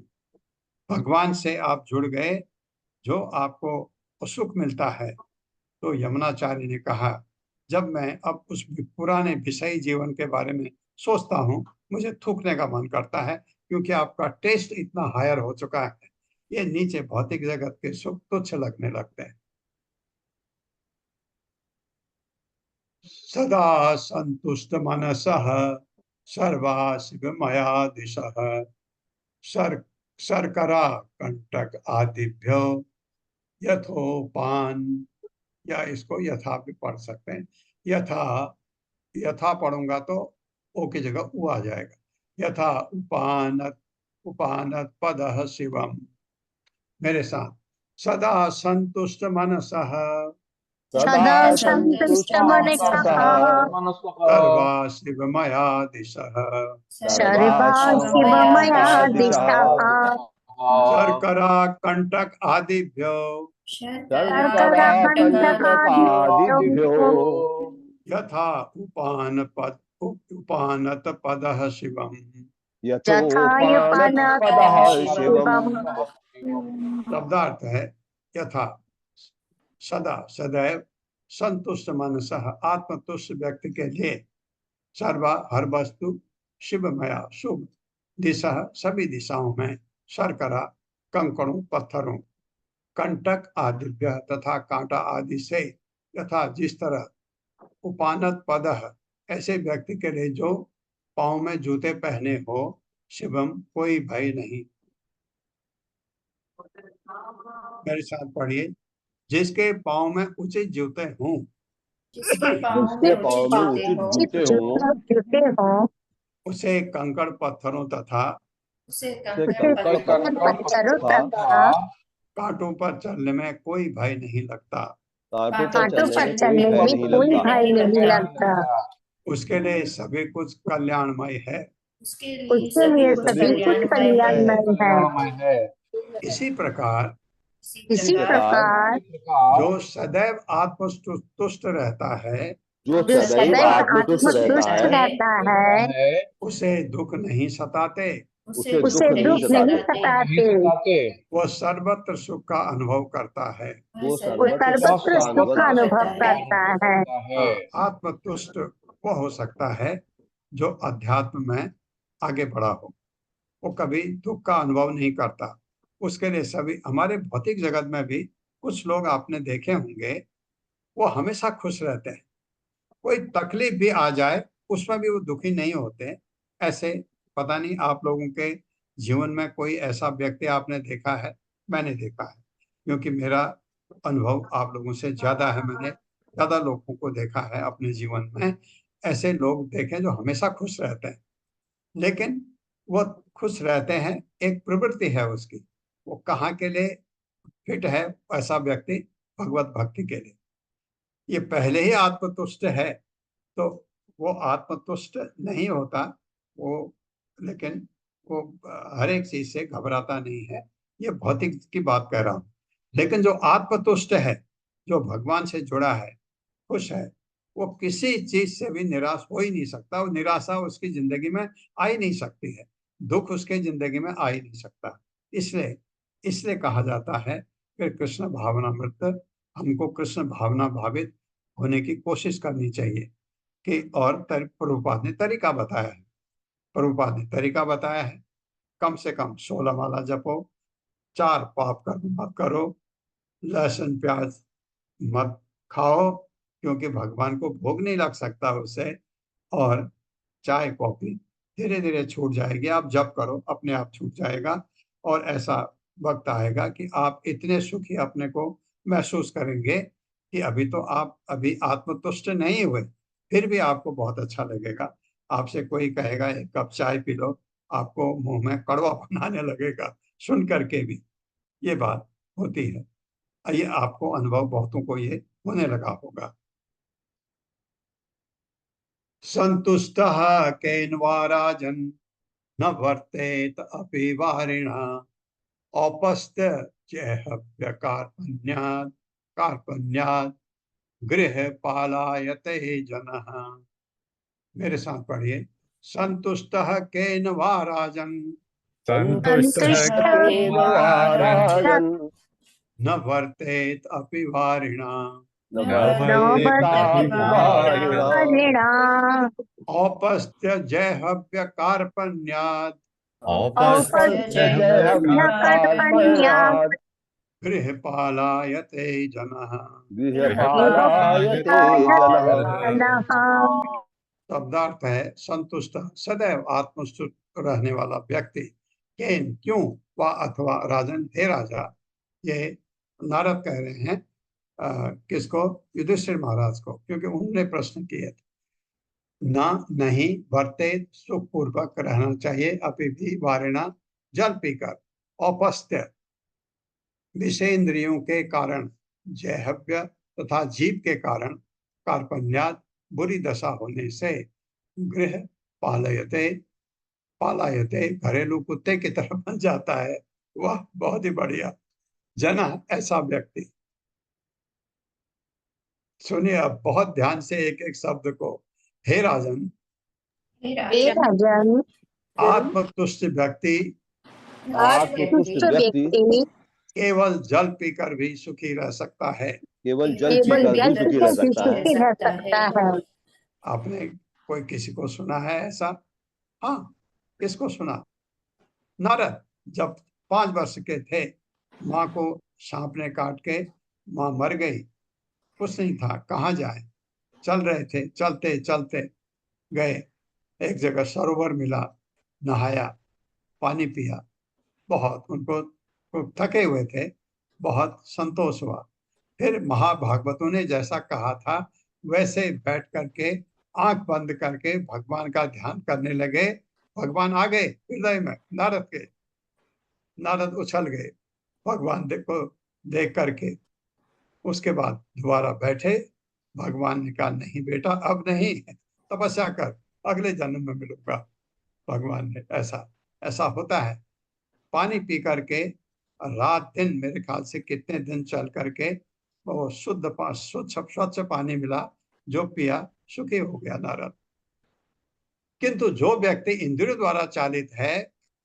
भगवान से आप जुड़ गए, जो आपको सुख मिलता है। तो यमुनाचार्य ने कहा, जब मैं अब उस पुराने विषयी जीवन के बारे में सोचता हूँ, मुझे थूकने का मन करता है, क्योंकि आपका टेस्ट इतना हायर हो चुका है। ये नीचे भौतिक जगत के सुख तुच्छ लगने लगते हैं। सदा संतुष्ट मनसः सर्वासिव मया दिशः सर शर्करा कंटक आदिभ्यो यथोपान, या इसको यथा भी पढ़ सकते हैं। यथा, यथा पढ़ूंगा तो ओ की जगह उ आ जाएगा। यथा उपानत उपानत पदः शिवम। मेरे साथ, सदा संतुष्ट मनसः सदा संतुष्ट मन कहा सर्वा शिव मया दिशः सर्वा शिव मया दिशा शर्करा कंटक आदिभ्यो शर्करा कंटकादिभ्यो यथा उपानत पदः शिवम। यथायुपानत शिवम। शब्दार्थ है, यथा सदा सदैव संतुष्ट मनसः आत्मतुष्ट व्यक्ति के लिए सर्वा हर वस्तु शिवमया शुभ दिशा सभी दिशाओं में शर्करा कंकड़ों पत्थरों कंटक आदिभ्य तथा कांटा आदि से यथा जिस तरह उपानत पदः ऐसे व्यक्ति के लिए जो पांव में जूते पहने हो शिवम कोई भय नहीं। मेरे साथ पढ़िए, जिसके पांव में उचित जूते हों जिसके पाँव में उचित जूते हों उसे कंकड़ पत्थरों तथा उसे पत्थरों तथा कांटों पर चलने में कोई भय नहीं लगता। कांटों पर चलने में कोई भय नहीं लगता। उसके लिए सभी कुछ कल्याणमय है। उसके उसके लिए सभी कुछ कल्याणमय है। इसी प्रकार इसी प्रकार जो सदैव आत्मतुष्ट रहता है जो जो सदैव सदैव आत्मतुष्ट आत्मतुष्ट रहता है रहता है उसे दुख नहीं सताते, उसे उसे दुख नहीं सताते। वो सर्वत्र सुख का अनुभव करता है। वो वो सर्वत्र सुख का अनुभव करता है। आत्मतुष्ट वो हो सकता है जो अध्यात्म में आगे बढ़ा हो, वो कभी दुख का अनुभव नहीं करता। उसके लिए सभी हमारे भौतिक जगत में भी कुछ लोग आपने देखे होंगे, वो हमेशा खुश रहते हैं, कोई तकलीफ भी आ जाए उसमें भी वो दुखी नहीं होते। ऐसे पता नहीं आप लोगों के जीवन में कोई ऐसा व्यक्ति आपने देखा है? मैंने देखा है, क्योंकि मेरा अनुभव आप लोगों से ज्यादा है। मैंने ज्यादा लोगों को देखा है अपने जीवन में। ऐसे लोग देखें जो हमेशा खुश रहते हैं, लेकिन वो खुश रहते हैं, एक प्रवृत्ति है उसकी, वो कहाँ के लिए फिट है ऐसा व्यक्ति? भगवत भक्ति के लिए। ये पहले ही आत्मतुष्ट है तो वो आत्मतुष्ट नहीं होता वो, लेकिन वो हर एक चीज से घबराता नहीं है। ये भौतिक की बात कह रहा हूं। लेकिन जो आत्मतुष्ट है, जो भगवान से जुड़ा है, खुश है, वो किसी चीज से भी निराश हो ही नहीं सकता। वो निराशा उसकी जिंदगी में आ ही नहीं सकती है, दुख उसके जिंदगी में आ ही नहीं सकता। इसलिए इसलिए कहा जाता है कि कृष्ण भावनामृत, हमको कृष्ण भावना भावित होने की कोशिश करनी चाहिए। कि और प्रभुपाद ने तरीका बताया है, प्रभुपाद ने तरीका बताया है, कम से कम 16 माला जपो, 4 पाप कर्म मत करो, लहसुन प्याज मत खाओ क्योंकि भगवान को भोग नहीं लग सकता उससे, और चाय कॉफी धीरे धीरे छूट जाएगी। आप जप करो, अपने आप छूट जाएगा। और ऐसा वक्त आएगा कि आप इतने सुखी अपने को महसूस करेंगे कि अभी तो आप अभी आत्मतुष्ट नहीं हुए, फिर भी आपको बहुत अच्छा लगेगा। आपसे कोई कहेगा एक कप चाय पी लो, आपको मुंह में कड़वापन आने लगेगा सुन करके भी। ये बात होती है, ये आपको अनुभव बहुतों को ये होने लगा होगा। संतुष्टः केन वा राजन् न वर्तेत अपि वारिणा औपस्त्य चेहव्य कार्पण्यात् गृह पालायते जनः। मेरे साथ पढ़िए। संतुष्टः केन वा राजन् संतुष्टः केन वा राजन् न वर्तेत अपि वारिणा न वर्तेतापि वारिणा औपस्त्य जयहव्य कार्पण्यात् औपस्त्य जयहव्य कार्पण्यात् गृहपालायते जनः। गृहपालायते जनः। शब्दार्थ है संतुष्ट, सदैव आत्मस्तुष्ट रहने वाला व्यक्ति। केन क्यों, वा अथवा राजन, हे राजा। ये नारद कह रहे हैं किसको? युधिष्ठिर महाराज को, क्योंकि उन्होंने प्रश्न किए थे। ना नहीं वर्ते, सुख पूर्वक रहना चाहिए, अभी भी वारिणा, जल पीकर, औपस्त्य विषेंद्रियों के कारण, जयहव्य तथा जीव के कारण, कार्पण्यात बुरी दशा होने से, गृह पालयते, पालायते घरेलू कुत्ते की तरह बन जाता है। वाह, बहुत ही बढ़िया। जना, ऐसा व्यक्ति। सुनिए अब बहुत ध्यान से एक एक शब्द को। हे राजन, हे राजन, आत्मतुष्ट व्यक्ति आत्मतुष्ट व्यक्ति केवल जल पीकर भी सुखी रह सकता है। केवल जल पीकर भी सुखी रह सकता है। सुखी रह सकता है। आपने कोई किसी को सुना है ऐसा? हाँ, किसको सुना? नारद जब 5 वर्ष के थे, माँ को सांप ने काट के माँ मर गई, कुछ नहीं था, कहाँ जाए, चल रहे थे, चलते चलते गए, एक जगह सरोवर मिला, नहाया, पानी पिया, बहुत उनको थके हुए थे, बहुत संतोष हुआ। फिर महाभागवतों ने जैसा कहा था वैसे बैठ करके आंख बंद करके भगवान का ध्यान करने लगे। भगवान आ गए हृदय में नारद के। नारद उछल गए भगवान को देख करके। उसके बाद दोबारा बैठे। भगवान ने कहा नहीं बेटा, अब नहीं, तपस्या कर, अगले जन्म में मिलूंगा। भगवान ने ऐसा ऐसा होता है। पानी पी करके रात दिन, मेरे ख्याल से कितने दिन चल करके वो स्वच्छ पानी मिला, जो पिया सुखी हो गया नारद। किंतु जो व्यक्ति इंद्रियों द्वारा चालित है,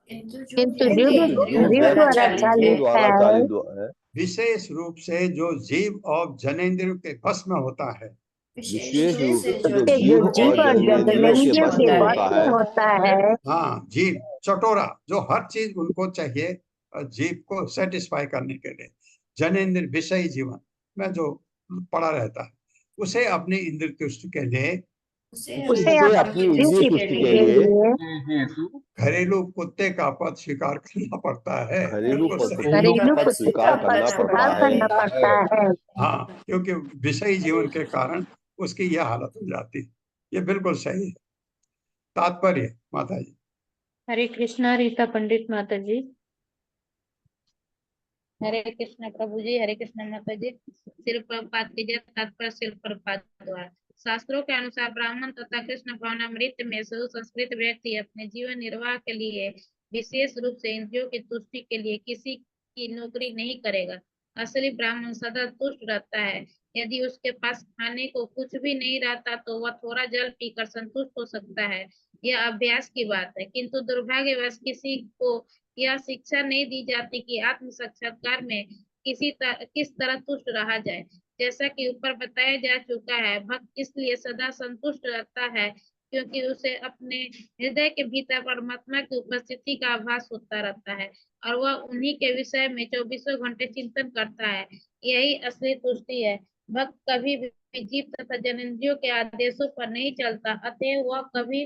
किंतु जो इंद्रियों द्वारा चालित है, विशेष रूप से जो जीव और जनेंद्रियों के वश में होता है, विशेष रूप से जो जो जीव जीव और और जनेंद्रियों के जनेंद्रियों वश के में वश होता में है, होता है, हाँ, जीव चटोरा, जो हर चीज उनको चाहिए जीव को सेटिस्फाई करने के लिए, जनेंद्र विषय जीवन में जो पड़ा रहता है, उसे अपनी इंद्र तुष्टि के लिए, उसे अपनी इंद्रिय तुष्टि के लिए घरेलू कुत्ते का पद स्वीकार करना पड़ता है। घरेलू कुत्ते का पद स्वीकार करना पड़ता है। हाँ, क्योंकि विषयी जीवन के कारण उसकी यह हालत हो जाती है। ये बिल्कुल सही है। तात्पर्य माता जी। हरे कृष्णा रीता पंडित माता जी। हरे कृष्ण प्रभु जी, हरे कृष्ण माता जी। शिल प्रभुपाद की जय। तात्पर्य शिल प्रभुपाद द्वारा। शास्त्रों के अनुसार ब्राह्मण तथा कृष्ण भावनामृत में सुसंस्कृत व्यक्ति अपने जीवन निर्वाह के लिए विशेष रूप से इंद्रियों की तुष्टि के लिए किसी की नौकरी नहीं करेगा। असली ब्राह्मण सदा तुष्ट रहता है। यदि उसके पास खाने को कुछ भी नहीं रहता तो वह थोड़ा जल पीकर संतुष्ट हो सकता है। यह अभ्यास की बात है, किंतु दुर्भाग्यवश किसी को यह शिक्षा नहीं दी जाती कि आत्म साक्षात्कार में किस तरह तुष्ट रहा जाए। जैसा कि ऊपर बताया जा चुका है, भक्त इसलिए सदा संतुष्ट रहता है क्योंकि उसे अपने हृदय के भीतर परमात्मा की उपस्थिति का आभास होता रहता है और वह उन्हीं के विषय में 24 घंटे चिंतन करता है। यही असली तुष्टि है। भक्त कभी भी जीव तथा जनेंद्रियों के आदेशों पर नहीं चलता, अतः वह कभी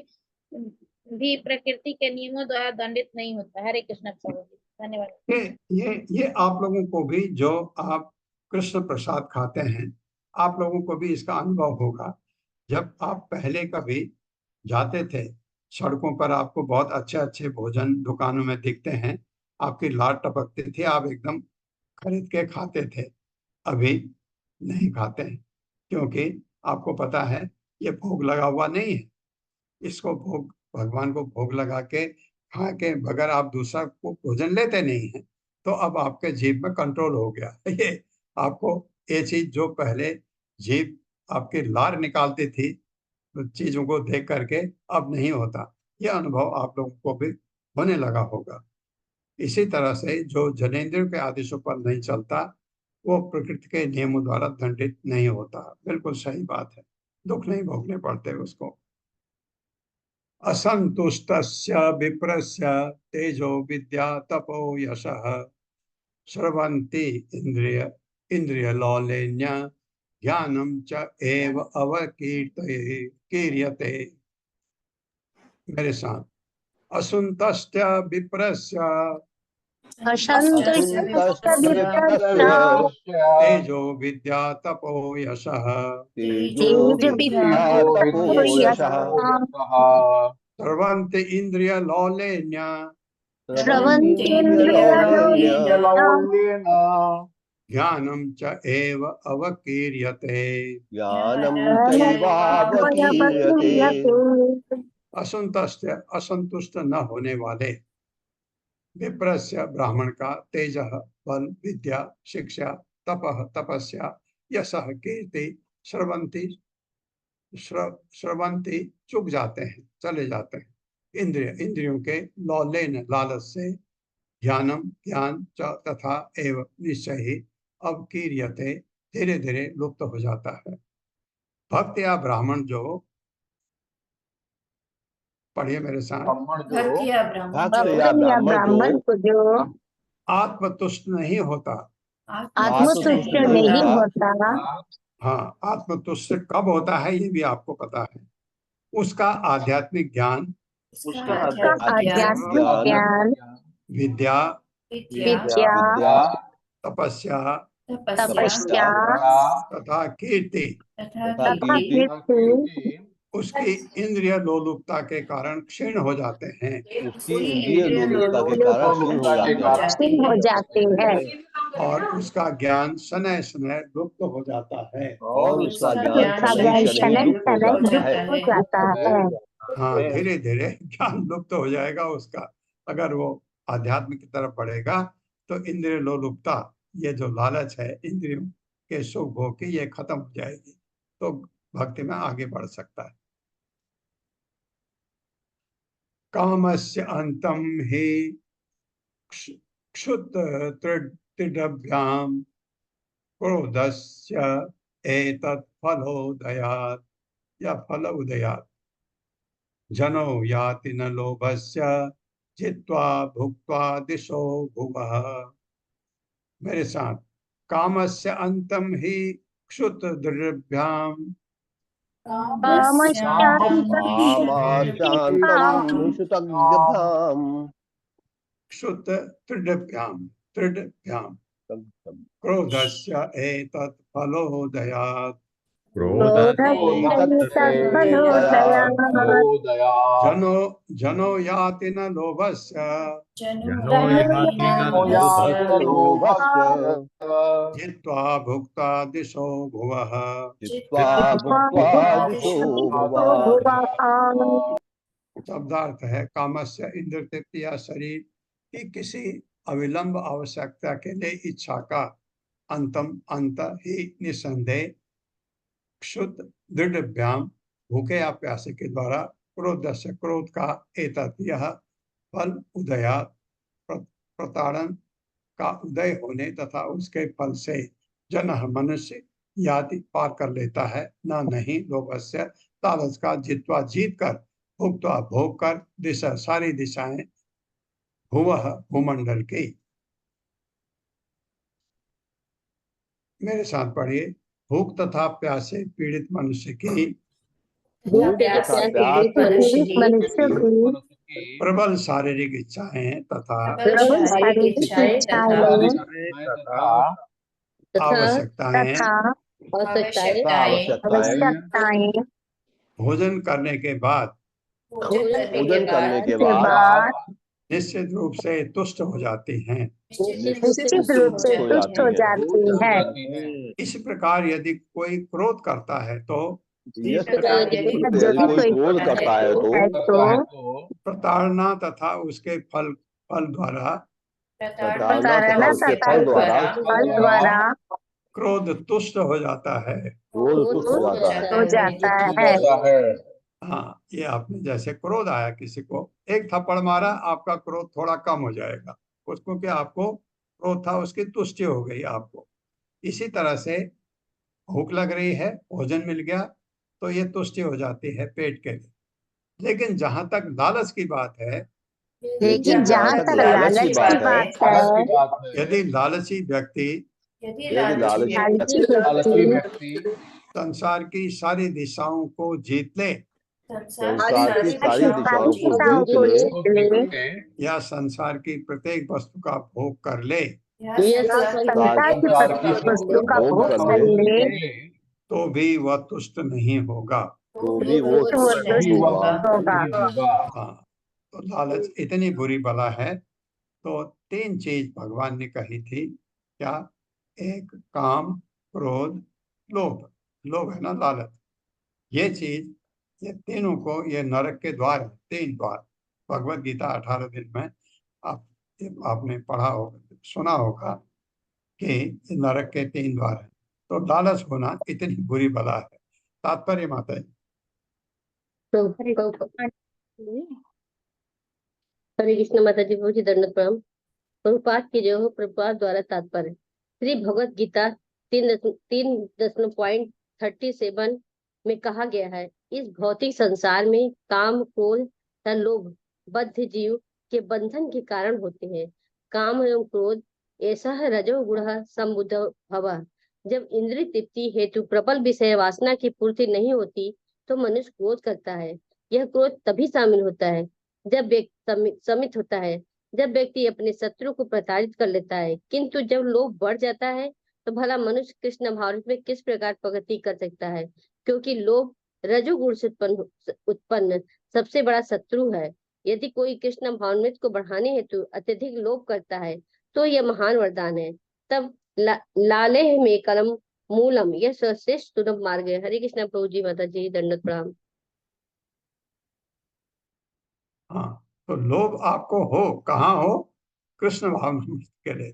भी प्रकृति के नियमों द्वारा दंडित नहीं होता। हरे कृष्ण प्रभु जी, धन्यवाद। ये आप लोगों को भी, जो आप कृष्ण प्रसाद खाते हैं, आप लोगों को भी इसका अनुभव होगा। जब आप पहले कभी जाते थे सड़कों पर, आपको बहुत अच्छे अच्छे भोजन दुकानों में दिखते हैं, आपकी लार टपकती थी, आप एकदम खरीद के खाते थे। अभी नहीं खाते हैं क्योंकि आपको पता है ये भोग लगा हुआ नहीं है। इसको भोग, भगवान को भोग लगा के खा के बगैर आप दूसरा को भोजन लेते नहीं हैं, तो अब आपके जीभ में कंट्रोल हो गया। ये आपको ये चीज जो पहले जीभ आपकी लार निकालती थी चीजों को देख करके, अब नहीं होता। ये अनुभव आप लोगों को भी होने लगा होगा। इसी तरह से जो जनेंद्रियों के आदेशों पर नहीं चलता, वो प्रकृति के नियमों द्वारा दंडित नहीं होता। बिल्कुल सही बात है, दुख नहीं भोगने पड़ते उसको। असंतुष्टस्य विप्रस्य तेजो विद्या तपो यशः स्रवन्ति इंद्रियलोलेन्य ज्ञानं च एव कीर्यते। मेरे साथ, असंतुष्ट विप्रस्य तेजो विद्या तपो यशः स्रवन्ति इंद्रियलोलेन्य ज्ञानं च एव अवकीर्यते। असंतुष्ट, असंतुष्ट न होने वाले, विप्रस्य ब्राह्मण का, तेज बल, विद्या, शिक्षा, तपः तपस्या, यशः कीर्ति, श्रवंती श्रवंती चुक जाते हैं, चले जाते हैं। इंद्रियों के लौलेन लालच से, ज्ञानम ज्ञान च तथा एव निश्चय ही अवकीर्यते धीरे धीरे लुप्त हो जाता है। भक्त या ब्राह्मण जो, पढ़िए मेरे साथ, भक्त या ब्राह्मण को जो आत्मतुष्ट नहीं होता, आत्मतुष्ट नहीं होता, हाँ, आत्मतुष्ट कब होता है ये भी आपको पता है। उसका आध्यात्मिक ज्ञान, आध्यात्मिक ज्ञान, विद्या, तपस्या तथा कीर्ति उसकी इंद्रिय लोलुपता के कारण क्षीण हो जाते हैं। क्षीण हो जाते हैं और उसका ज्ञान शनय शनय लुप्त हो जाता है। उसका ज्ञान शनय शनय लुप्त हो जाता है। हाँ, धीरे धीरे ज्ञान लुप्त हो जाएगा उसका। अगर वो आध्यात्म की तरफ बढ़ेगा तो इंद्रिय लोलुपता, ये जो लालच है इंद्रियों के सुख भोग की, ये खत्म हो जाएगी, तो भक्ति में आगे बढ़ सकता है। कामस्य अंतम ही क्षुद्रभ्याम क्रोधस्य एतत् फलोदयात् या फल उदयात् जनो याति न लोभस्य जित्वा भुक्त्वा दिशो भुवः। मेरे साथ, कामस्य अंतम ही क्षुद्रभ्याम क्षुद्रभ्याम क्रोधस्य एतत् फलोदयात् जनो जनो याति न लोभस्य जनो याति न लोभस्य जित्वा भुक्त्वा दिशो भुवः। शब्दार्थ है कामस्य इंद्र तृप्ति या शरीर की किसी अविलंब आवश्यकता के लिए इच्छा का अंत ही निसंदेह क्षुद्र दृढ़ व्याम भूखे या प्यासे के द्वारा क्रोध का एतत् यह फल उदया प्रताड़न का उदय होने तथा उसके फल से जन मनुष्य याति पार कर लेता है न नहीं लोभस्य लालच का जित्वा जीत कर भुक्त्वा भोग कर दिशा सारी दिशाएं भुवः भूमंडल की। मेरे साथ पढ़िए। भूख तथा प्यास से पीड़ित मनुष्य की प्रबल शारीरिक इच्छाएं तथा आवश्यकताएं भोजन करने के बाद निश्चित रूप से तुष्ट हो जाती हैं। इस प्रकार यदि कोई क्रोध करता है तो प्रताड़ना तथा उसके फल द्वारा क्रोध तुष्ट हो जाता है। हाँ, ये आपने जैसे क्रोध आया किसी को एक थप्पड़ मारा, आपका क्रोध थोड़ा कम हो जाएगा उसको, कि आपको क्रोध था उसकी तुष्टि हो गई आपको। इसी तरह से भूख लग रही है, भोजन मिल गया तो ये तुष्टि हो जाती है पेट के लिए। लेकिन जहां तक लालच की बात है, यदि लालची व्यक्ति संसार की सारी दिशाओं को जीत ले या संसार की प्रत्येक वस्तु का भोग कर ले तो भी वह तुष्ट नहीं होगा। हाँ, तो लालच इतनी बुरी बला है। तो 3 चीज भगवान ने कही थी। क्या? एक काम, क्रोध, लोभ। लोभ है ना लालच। ये चीज, ये तीनों को, ये नरक के द्वार है। 3 द्वार भगवत गीता 18 दिन में आपने पढ़ा होगा, सुना होगा कि ये नरक के 3 द्वार है। तो लालच होना इतनी बुरी बला है। तात्पर्य माता जी। हरे कृष्ण माता जी, बहुत ही दंडवत प्रणाम। प्रभुपाद की जो प्रभुपाद द्वारा तात्पर्य श्री भगवत गीता 3.37 में कहा गया है, इस भौतिक संसार में काम, क्रोध तथा लोभ बद्ध जीव के बंधन के कारण होते हैं। काम एवं क्रोध ऐसा है रजोगुण संबुद्ध भव। जब इंद्रिय तृप्ति हेतु प्रबल विषय वासना की पूर्ति नहीं होती तो मनुष्य क्रोध करता है। यह क्रोध तभी शामिल होता है जब व्यक्ति समित होता है, जब व्यक्ति अपने शत्रु को प्रताड़ित कर लेता है। किंतु जब लोभ बढ़ जाता है तो भला मनुष्य कृष्ण भावनामृत में किस प्रकार प्रगति कर सकता है, क्योंकि लोभ रजोगुण से उत्पन्न सबसे बड़ा शत्रु है। यदि कोई कृष्ण भावनामृत को बढ़ाने हेतु अत्यधिक लोभ करता है तो यह महान वरदान है। तब लाले में कलम मूलम, यह सर्वश्रेष्ठ सुलभ मार्ग है। हरे कृष्ण प्रभु जी, माता जी, दंडवत प्रणाम। हाँ, तो लोभ आपको हो, कहाँ हो? कृष्ण भावनामृत के लिए।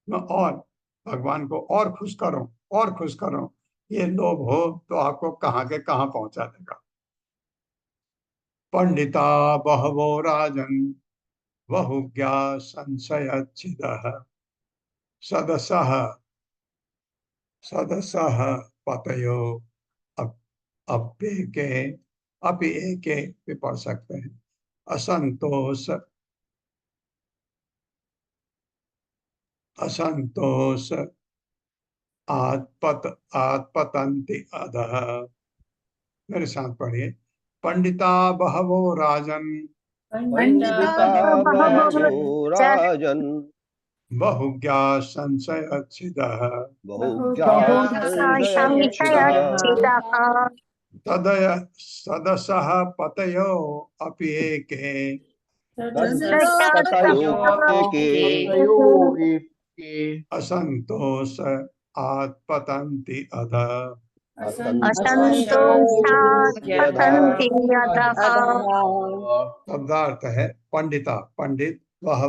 और भगवान को और खुश करो, और खुश करो। ये लोभ हो तो आपको कहाँ के कहाँ पहुंचा देगा। पंडिता बहवो राजन बहुज्ञा संशयच्छिदः सदसः पतयो अपि एके भी पढ़ सकते हैं। असंतोष आत्पतन्ति अधः। मेरे साथ पढ़िए। पंडिता बहवो राजन बहुज्ञा संशयच्छिदः संशयच्छिदः तदय सदसः पतयो अपि एके असंतोष आत्पतन्ति अधः। शब्दार्थ है पंडिता, पंडित वह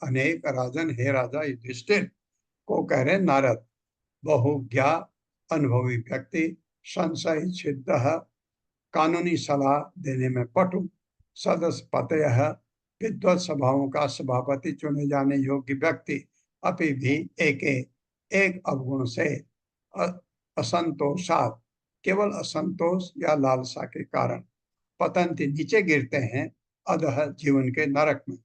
अनेक राजन, हे राजा युधिष्ठिर को कह रहे नारद। बहुज्ञा अनुभवी व्यक्ति, संशय छिद्ध कानूनी सलाह देने में पटु, सदस्य पतयः विद्वत सभाओं का सभापति चुने जाने योग्य व्यक्ति, अभी भी एक अवगुण से असंतोषात केवल असंतोष या लालसा के कारण पतंती नीचे गिरते हैं अधः जीवन के नरक में।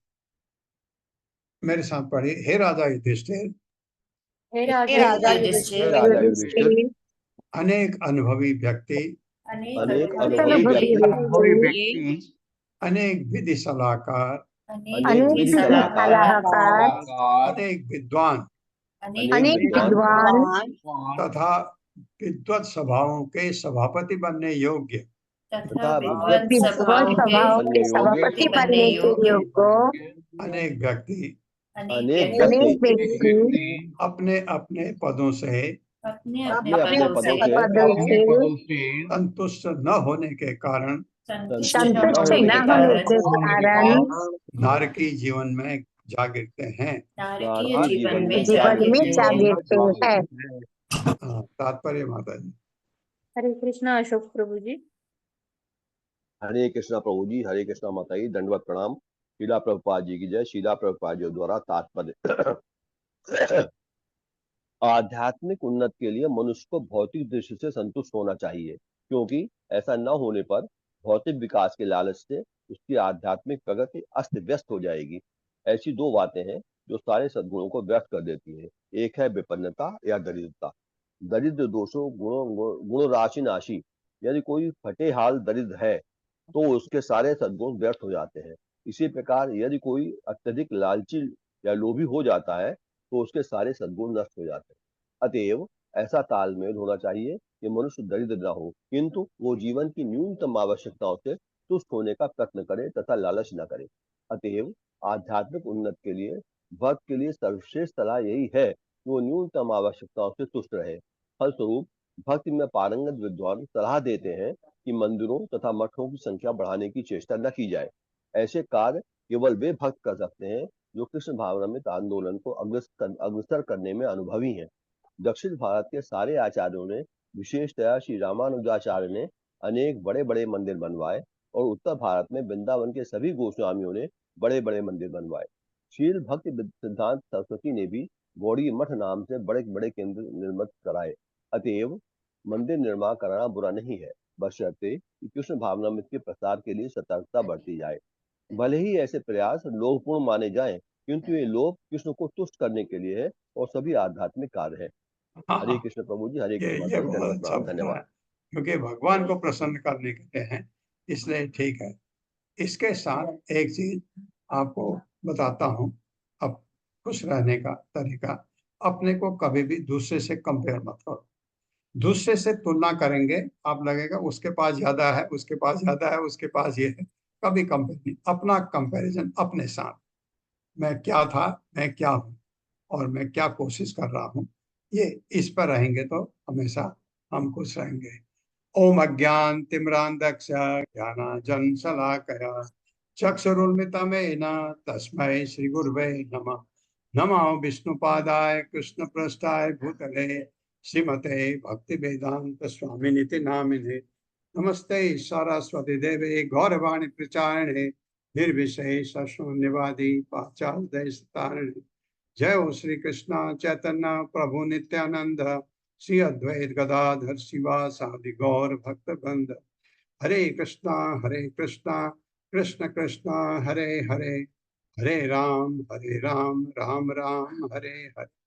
मेरे साथ पढ़िए, हे राजा युधिष्ठिर, अनेक अनुभवी व्यक्ति, अनेक विधि सलाहकार, अनेक विद्वान तथा विद्वत सभाओं के सभापति बनने योग्य सभापति बनने के योग्य अनेक व्यक्ति अपने अपने पदों से संतुष्ट न होने के कारण नारकी जीवन में जा गिरते हैं। तात्पर्य माता जी। हरे कृष्णा अशोक प्रभु जी। हरे कृष्णा प्रभु जी, हरे कृष्णा माता जी, दंडवत प्रणाम। शीला प्रभुपाद जी की जय। शीला प्रभुपाद जी द्वारा तात्पर्य आध्यात्मिक उन्नति के लिए मनुष्य को भौतिक दृष्टि से संतुष्ट होना चाहिए, क्योंकि ऐसा न होने पर भौतिक विकास के लालच से उसकी आध्यात्मिक प्रगति अस्त व्यस्त हो जाएगी। ऐसी दो बातें हैं जो सारे सद्गुणों को व्यस्त कर देती है। एक है विपन्नता या दरिद्रता। दरिद्र दोषों गुण राशि नाशी, यदि कोई फटे हाल दरिद्र है तो उसके सारे सद्गुण व्यर्थ हो जाते हैं। इसी प्रकार यदि कोई अत्यधिक लालची या लोभी हो जाता है तो उसके सारे सद्गुण नष्ट हो जाते हैं। अतएव ऐसा तालमेल होना चाहिए कि मनुष्य दरिद्र न हो, किंतु वो जीवन की न्यूनतम आवश्यकताओं से तुष्ट होने का प्रयत्न करे तथा लालच न करे। अतएव आध्यात्मिक उन्नति के लिए भक्त के लिए सर्वश्रेष्ठ सलाह यही है कि वो न्यूनतम आवश्यकताओं से तुष्ट रहे। फलस्वरूप भक्ति में पारंगत विद्वान सलाह देते हैं कि मंदिरों तथा मठों की संख्या बढ़ाने की चेष्टा न की जाए। ऐसे कार्य केवल वे भक्त कर सकते हैं जो कृष्ण भावनामृत आंदोलन को अग्रसर करने में अनुभवी हैं। दक्षिण भारत के सारे आचार्यों ने, विशेषतया श्री रामानुजाचार्य ने अनेक बड़े बड़े मंदिर बनवाए और उत्तर भारत में वृंदावन के सभी गोस्वामियों ने बड़े बड़े मंदिर बनवाए। शील भक्ति सिद्धांत सरस्वती ने भी गौड़ी मठ नाम से बड़े बड़े केंद्र निर्मित कराए। अतएव मंदिर निर्माण कराना बुरा नहीं है, बशर्ते कि कृष्ण भावनामृत के प्रसार के लिए सतर्कता बरती जाए। भले ही ऐसे प्रयास लोभपूर्ण माने जाएं, किंतु ये लोभ कृष्ण को तुष्ट करने के लिए है और सभी आध्यात्मिक कार्य है। हरे कृष्ण प्रभु जी, हरे कृष्ण। बहुत अच्छा धन्यवाद। क्योंकि भगवान को प्रसन्न करने के लिए है, इसलिए ठीक है। इसके साथ एक चीज आपको बताता हूँ, अब खुश रहने का तरीका, अपने को कभी भी दूसरे से कंपेयर मत करो। दूसरे से तुलना करेंगे आप लगेगा उसके पास ज्यादा है, उसके पास ज्यादा है, उसके पास ये है। कभी कंपेयर नहीं, अपना कंपैरिजन अपने साथ। मैं क्या था, मैं क्या हूँ और मैं क्या कोशिश कर रहा हूँ, ये इस पर रहेंगे तो हमेशा हम खुश रहेंगे। ओम अज्ञान तिम्रांधक्ष ज्ञानांजन शलाकया चक्षुरुन्मिलितं तस्मै श्री गुरुवे नमः। नमो विष्णुपादाय कृष्ण पृष्ठाय भूतले श्रीमते भक्ति वेदांत स्वामिनिति नामिने। नमस्ते सरस्वती देवे गौरवाणी प्रचारिणे निर्विशेष शून्यवादी पाश्चात्य तारिणे। जय हो श्री कृष्ण चैतन्य प्रभु नित्यानंद श्री अद्वैत गदाधर शिवासादि गौर भक्त वृंद। हरे कृष्णा कृष्ण कृष्ण हरे हरे, हरे राम राम राम हरे हरे।